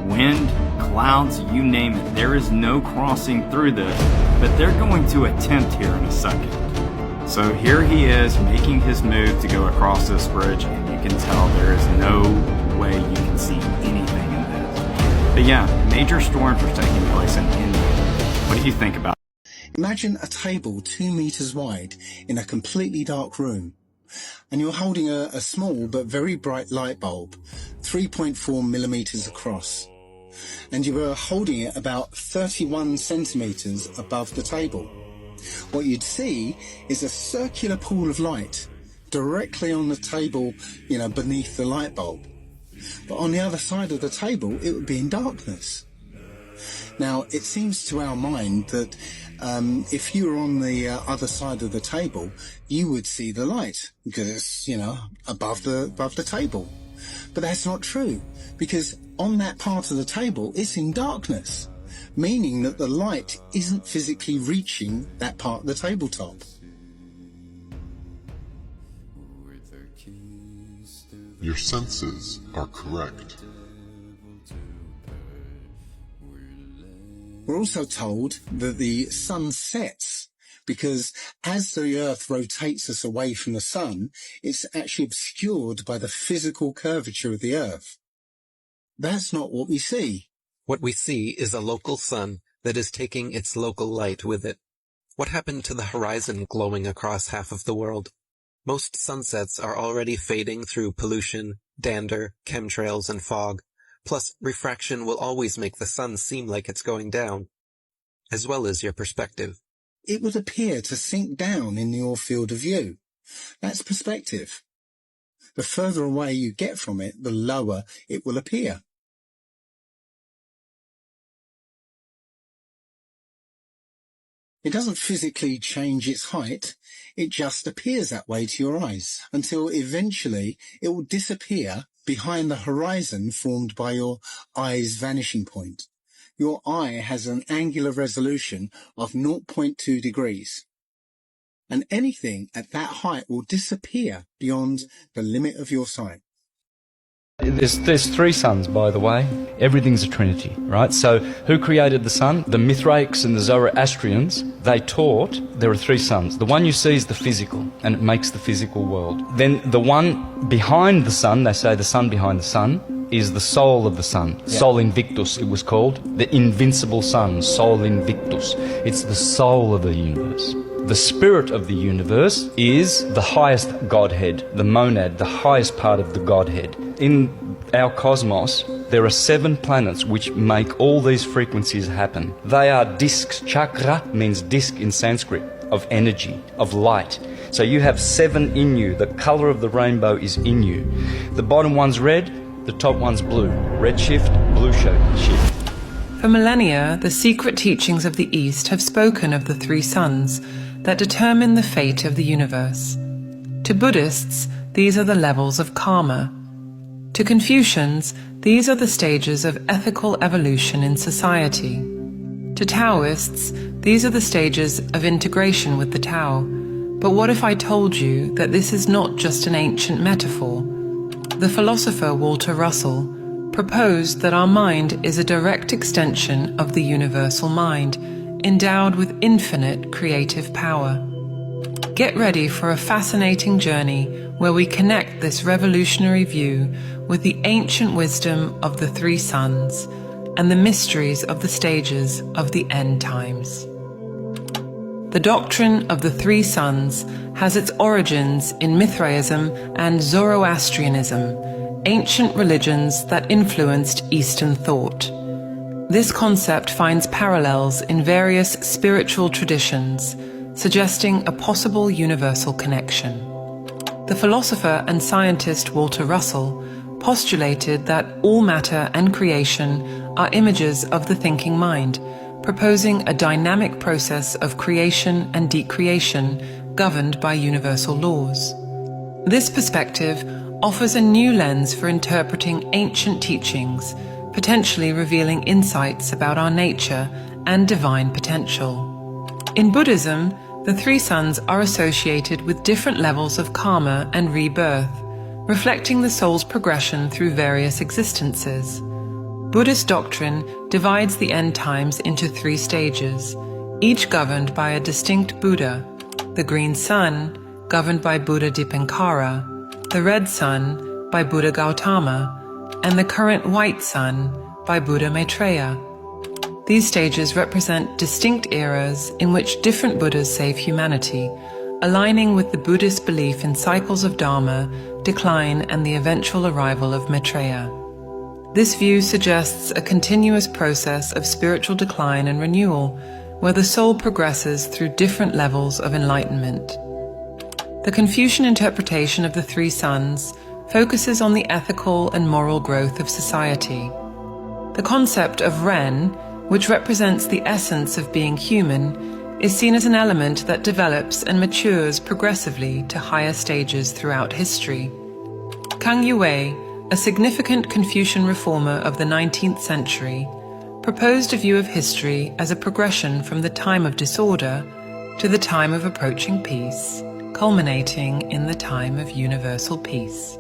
wind, clouds, you name it. There is no crossing through this, but they're going to attempt here in a second. So here he is making his move to go across this bridge, and you can tell there is no way you can see anything in this. But yeah, major storms are taking place in India. What do you think about it? Imagine a table 2 meters wide in a completely dark room, and you're holding a small but very bright light bulb, 3.4 millimeters across, and you were holding it about 31 centimeters above the table. What you'd see is a circular pool of light directly on the table, beneath the light bulb. But on the other side of the table, it would be in darkness. Now, it seems to our mind that if you were on the other side of the table, you would see the light because it's, above the table. But that's not true, because on that part of the table, it's in darkness, meaning that the light isn't physically reaching that part of the tabletop. Your senses are correct. We're also told that the sun sets because as the Earth rotates us away from the sun, it's actually obscured by the physical curvature of the Earth. That's not what we see. What we see is a local sun that is taking its local light with it. What happened to the horizon glowing across half of the world? Most sunsets are already fading through pollution, dander, chemtrails, and fog. Plus, refraction will always make the sun seem like it's going down, as well as your perspective. It would appear to sink down in your field of view. That's perspective. The further away you get from it, the lower it will appear. It doesn't physically change its height, it just appears that way to your eyes, until eventually it will disappear behind the horizon formed by your eye's vanishing point. Your eye has an angular resolution of 0.2 degrees, and anything at that height will disappear beyond the limit of your sight. There's three suns, by the way. Everything's a trinity, right? So who created the sun? The Mithraics and the Zoroastrians, they taught there are three suns. The one you see is the physical, and it makes the physical world. Then the one behind the sun, they say the sun behind the sun, is the soul of the sun. Yeah. Sol Invictus, it was called. The invincible sun, Sol Invictus. It's the soul of the universe. The spirit of the universe is the highest Godhead, the monad, the highest part of the Godhead. In our cosmos, there are 7 planets which make all these frequencies happen. They are discs. Chakra means disc in Sanskrit, of energy, of light. So you have 7 in you. The color of the rainbow is in you. The bottom one's red, the top one's blue. Red shift, blue shift. For millennia, the secret teachings of the East have spoken of the 3 suns that determine the fate of the universe. To Buddhists, these are the levels of karma. To Confucians, these are the stages of ethical evolution in society. To Taoists, these are the stages of integration with the Tao. But what if I told you that this is not just an ancient metaphor? The philosopher Walter Russell proposed that our mind is a direct extension of the universal mind, endowed with infinite creative power. Get ready for a fascinating journey where we connect this revolutionary view with the ancient wisdom of the 3 suns and the mysteries of the stages of the end times. The doctrine of the 3 suns has its origins in Mithraism and Zoroastrianism, ancient religions that influenced Eastern thought. This concept finds parallels in various spiritual traditions, suggesting a possible universal connection. The philosopher and scientist Walter Russell postulated that all matter and creation are images of the thinking mind, proposing a dynamic process of creation and decreation governed by universal laws. This perspective offers a new lens for interpreting ancient teachings, potentially revealing insights about our nature and divine potential. In Buddhism, the 3 suns are associated with different levels of karma and rebirth, reflecting the soul's progression through various existences. Buddhist doctrine divides the end times into 3 stages, each governed by a distinct Buddha: the green sun, governed by Buddha Dipankara, the red sun by Buddha Gautama, and the current white sun by Buddha Maitreya. These stages represent distinct eras in which different Buddhas save humanity, aligning with the Buddhist belief in cycles of Dharma, decline, and the eventual arrival of Maitreya. This view suggests a continuous process of spiritual decline and renewal, where the soul progresses through different levels of enlightenment. The Confucian interpretation of the 3 suns focuses on the ethical and moral growth of society. The concept of Ren, which represents the essence of being human, is seen as an element that develops and matures progressively to higher stages throughout history. Kang Yue, a significant Confucian reformer of the 19th century, proposed a view of history as a progression from the time of disorder to the time of approaching peace, culminating in the time of universal peace.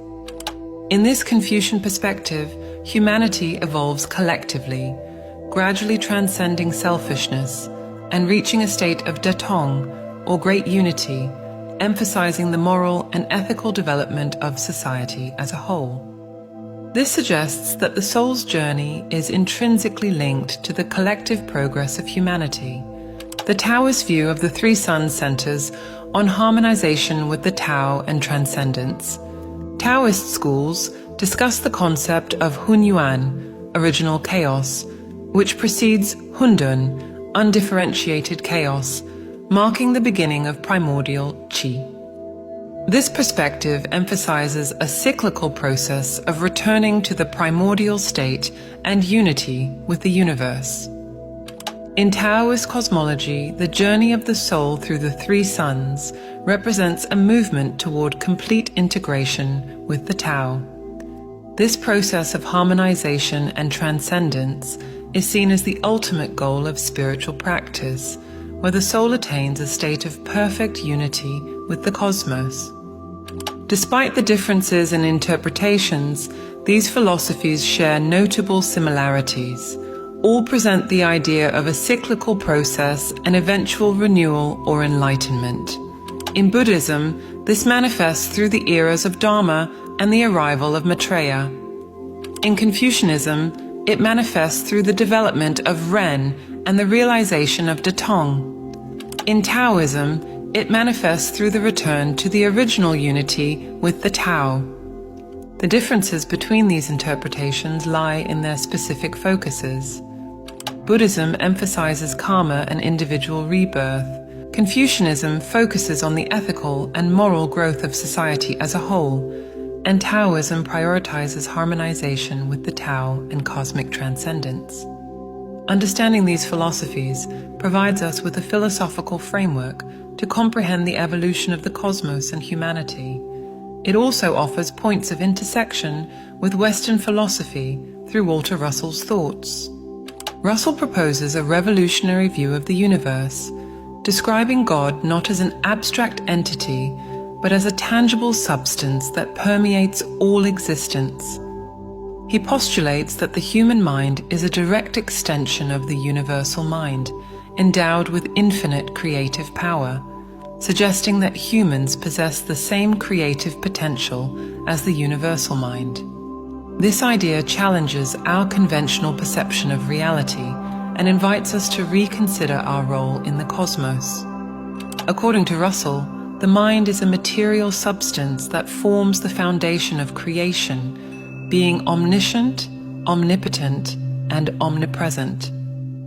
In this Confucian perspective, humanity evolves collectively, gradually transcending selfishness and reaching a state of Datong, or great unity, emphasizing the moral and ethical development of society as a whole. This suggests that the soul's journey is intrinsically linked to the collective progress of humanity. The Taoist view of the 3 suns centers on harmonization with the Tao and transcendence. Taoist schools discuss the concept of Hunyuan, original chaos, which precedes Hundun, undifferentiated chaos, marking the beginning of primordial Qi. This perspective emphasizes a cyclical process of returning to the primordial state and unity with the universe. In Taoist cosmology, the journey of the soul through the 3 suns represents a movement toward complete integration with the Tao. This process of harmonization and transcendence is seen as the ultimate goal of spiritual practice, where the soul attains a state of perfect unity with the cosmos. Despite the differences in interpretations, these philosophies share notable similarities. All present the idea of a cyclical process and eventual renewal or enlightenment. In Buddhism, this manifests through the eras of Dharma and the arrival of Maitreya. In Confucianism, it manifests through the development of Ren and the realization of Datong. In Taoism, it manifests through the return to the original unity with the Tao. The differences between these interpretations lie in their specific focuses. Buddhism emphasizes karma and individual rebirth. Confucianism focuses on the ethical and moral growth of society as a whole, and Taoism prioritizes harmonization with the Tao and cosmic transcendence. Understanding these philosophies provides us with a philosophical framework to comprehend the evolution of the cosmos and humanity. It also offers points of intersection with Western philosophy through Walter Russell's thoughts. Russell proposes a revolutionary view of the universe, describing God not as an abstract entity, but as a tangible substance that permeates all existence. He postulates that the human mind is a direct extension of the universal mind, endowed with infinite creative power, suggesting that humans possess the same creative potential as the universal mind. This idea challenges our conventional perception of reality and invites us to reconsider our role in the cosmos. According to Russell, the mind is a material substance that forms the foundation of creation, being omniscient, omnipotent, and omnipresent.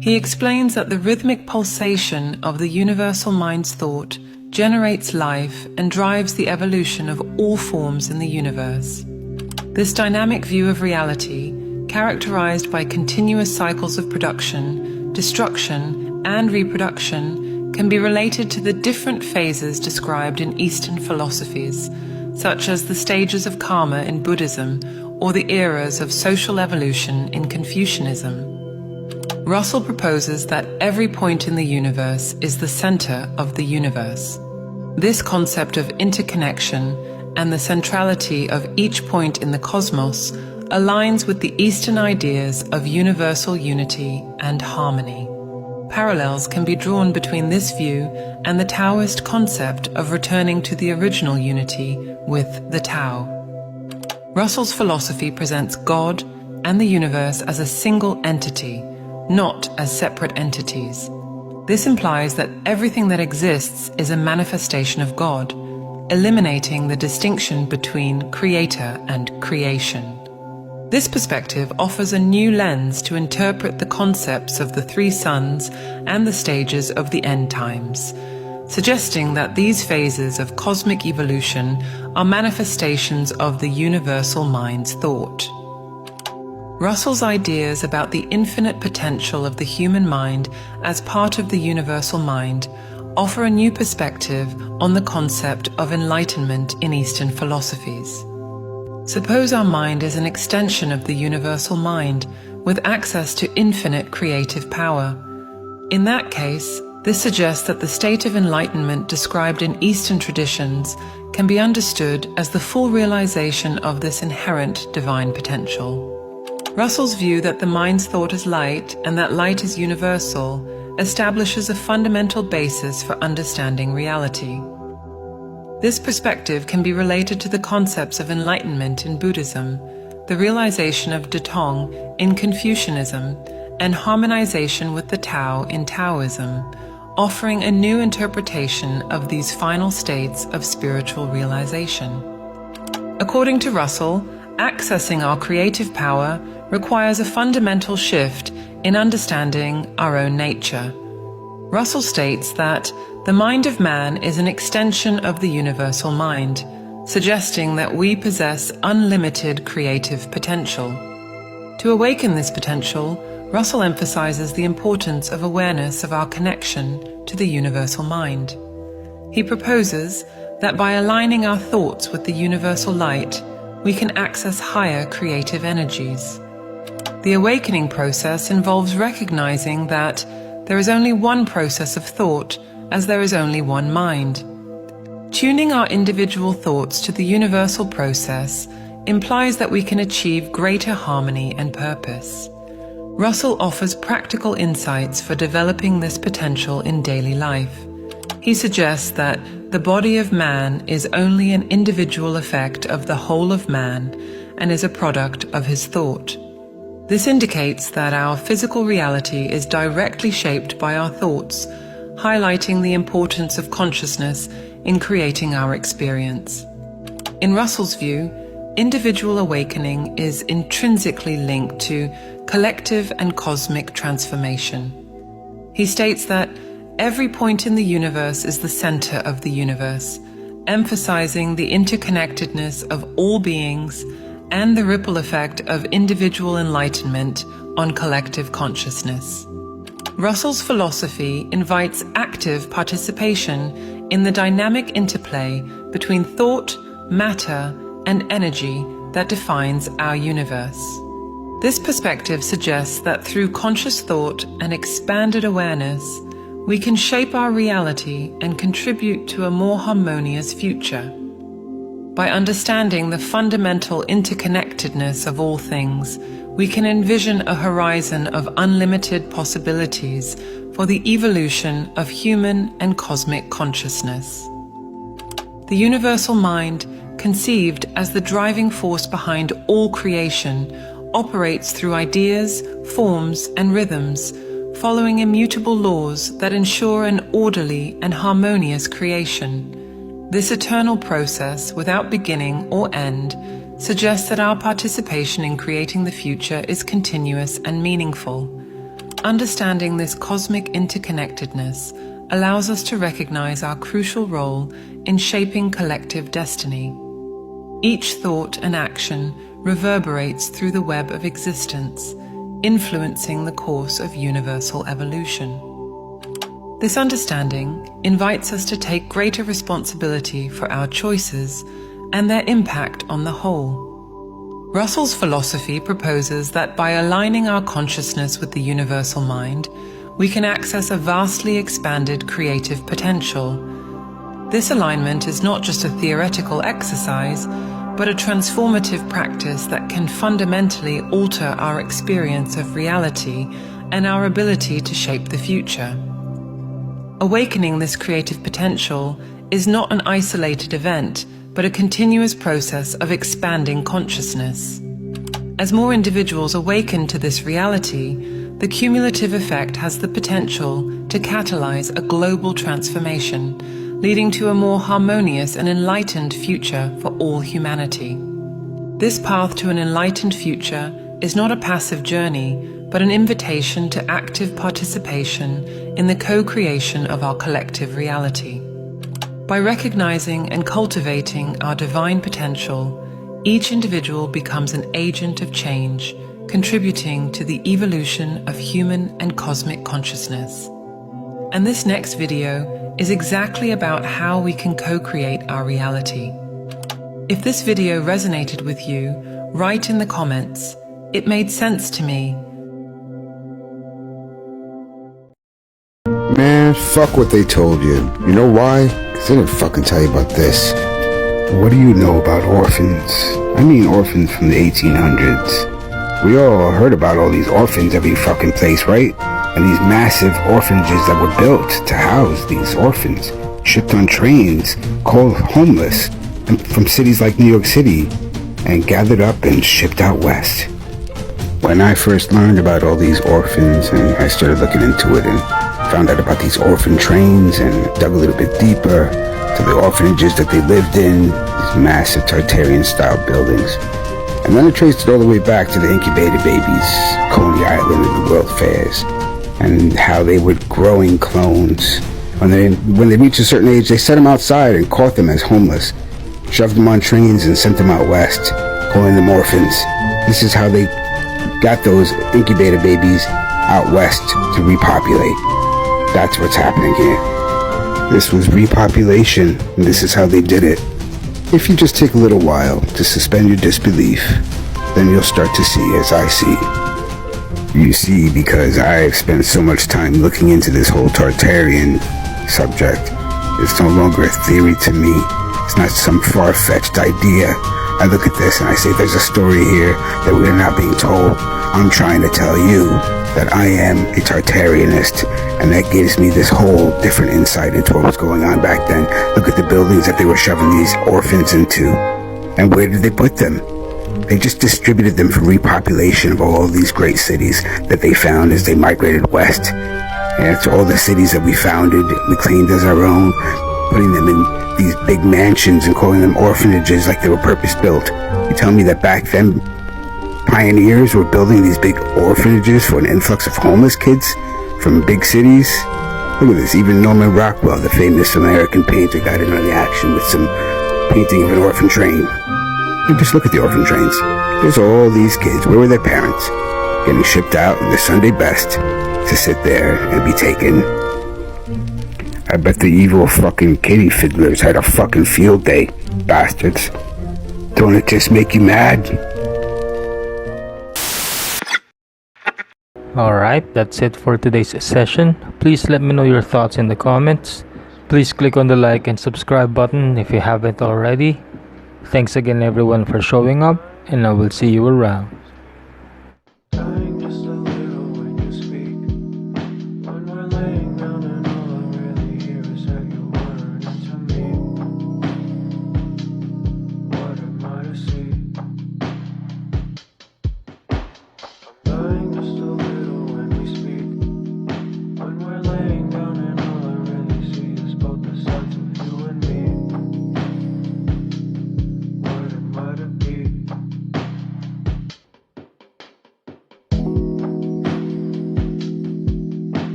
He explains that the rhythmic pulsation of the universal mind's thought generates life and drives the evolution of all forms in the universe. This dynamic view of reality, characterized by continuous cycles of production, destruction, and reproduction, can be related to the different phases described in Eastern philosophies, such as the stages of karma in Buddhism or the eras of social evolution in Confucianism. Russell proposes that every point in the universe is the center of the universe. This concept of interconnection and the centrality of each point in the cosmos aligns with the Eastern ideas of universal unity and harmony. Parallels can be drawn between this view and the Taoist concept of returning to the original unity with the Tao. Russell's philosophy presents God and the universe as a single entity, not as separate entities. This implies that everything that exists is a manifestation of God, eliminating the distinction between creator and creation. This perspective offers a new lens to interpret the concepts of the three suns and the stages of the end times, suggesting that these phases of cosmic evolution are manifestations of the universal mind's thought. Russell's ideas about the infinite potential of the human mind as part of the universal mind offer a new perspective on the concept of enlightenment in Eastern philosophies. Suppose our mind is an extension of the universal mind with access to infinite creative power. In that case, this suggests that the state of enlightenment described in Eastern traditions can be understood as the full realization of this inherent divine potential. Russell's view that the mind's thought is light and that light is universal establishes a fundamental basis for understanding reality. This perspective can be related to the concepts of enlightenment in Buddhism, the realization of Datong in Confucianism, and harmonization with the Tao in Taoism, offering a new interpretation of these final states of spiritual realization. According to Russell, accessing our creative power requires a fundamental shift in understanding our own nature. Russell states that the mind of man is an extension of the universal mind, suggesting that we possess unlimited creative potential. To awaken this potential, Russell emphasizes the importance of awareness of our connection to the universal mind. He proposes that by aligning our thoughts with the universal light, we can access higher creative energies. The awakening process involves recognizing that there is only one process of thought, as there is only one mind. Tuning our individual thoughts to the universal process implies that we can achieve greater harmony and purpose. Russell offers practical insights for developing this potential in daily life. He suggests that the body of man is only an individual effect of the whole of man and is a product of his thought. This indicates that our physical reality is directly shaped by our thoughts, highlighting the importance of consciousness in creating our experience. In Russell's view, individual awakening is intrinsically linked to collective and cosmic transformation. He states that every point in the universe is the center of the universe, emphasizing the interconnectedness of all beings and the ripple effect of individual enlightenment on collective consciousness. Russell's philosophy invites active participation in the dynamic interplay between thought, matter, and energy that defines our universe. This perspective suggests that through conscious thought and expanded awareness, we can shape our reality and contribute to a more harmonious future. By understanding the fundamental interconnectedness of all things, we can envision a horizon of unlimited possibilities for the evolution of human and cosmic consciousness. The universal mind, conceived as the driving force behind all creation, operates through ideas, forms, and rhythms, following immutable laws that ensure an orderly and harmonious creation. This eternal process, without beginning or end, suggests that our participation in creating the future is continuous and meaningful. Understanding this cosmic interconnectedness allows us to recognize our crucial role in shaping collective destiny. Each thought and action reverberates through the web of existence, influencing the course of universal evolution. This understanding invites us to take greater responsibility for our choices and their impact on the whole. Russell's philosophy proposes that by aligning our consciousness with the universal mind, we can access a vastly expanded creative potential. This alignment is not just a theoretical exercise, but a transformative practice that can fundamentally alter our experience of reality and our ability to shape the future. Awakening this creative potential is not an isolated event, but a continuous process of expanding consciousness. As more individuals awaken to this reality, the cumulative effect has the potential to catalyze a global transformation, leading to a more harmonious and enlightened future for all humanity. This path to an enlightened future is not a passive journey, but an invitation to active participation in the co-creation of our collective reality. By recognizing and cultivating our divine potential, each individual becomes an agent of change, contributing to the evolution of human and cosmic consciousness. And this next video is exactly about how we can co-create our reality. If this video resonated with you, write in the comments, "It made sense to me." Man, fuck what they told you. You know why? Because they didn't fucking tell you about this. What do you know about orphans? I mean orphans from the 1800s. We all heard about all these orphans every fucking place, right? And these massive orphanages that were built to house these orphans, shipped on trains, called homeless, and from cities like New York City, and gathered up and shipped out west. When I first learned about all these orphans, and I started looking into it and found out about these orphan trains and dug a little bit deeper to the orphanages that they lived in, these massive Tartarian-style buildings. And then I traced it all the way back to the incubator babies, Coney Island and the World Fairs, and how they were growing clones. When they reached a certain age, they set them outside and caught them as homeless, shoved them on trains and sent them out west, calling them orphans. This is how they got those incubator babies out west to repopulate. That's what's happening here. This was repopulation, and this is how they did it. If you just take a little while to suspend your disbelief, then you'll start to see as I see. You see, because I've spent so much time looking into this whole Tartarian subject, It's no longer a theory to me. It's not some far-fetched idea. I look at this and I say there's a story here that we're not being told. I'm trying to tell you that I am a Tartarianist, and that gives me this whole different insight into what was going on back then. Look at the buildings that they were shoving these orphans into. And where did they put them? They just distributed them for repopulation of all these great cities that they found as they migrated west. And it's all the cities that we founded, we claimed as our own, putting them in these big mansions and calling them orphanages like they were purpose-built. You tell me that back then, pioneers were building these big orphanages for an influx of homeless kids from big cities? Look at this, even Norman Rockwell, the famous American painter, got in on the action with some painting of an orphan train. And just look at the orphan trains. There's all these kids. Where were their parents? Getting shipped out in the Sunday best to sit there and be taken. I bet the evil fucking kitty fiddlers had a fucking field day, bastards. Don't it just make you mad? Alright, that's it for today's session. Please let me know your thoughts in the comments. Please click on the like and subscribe button if you haven't already. Thanks again everyone for showing up, and I will see you around.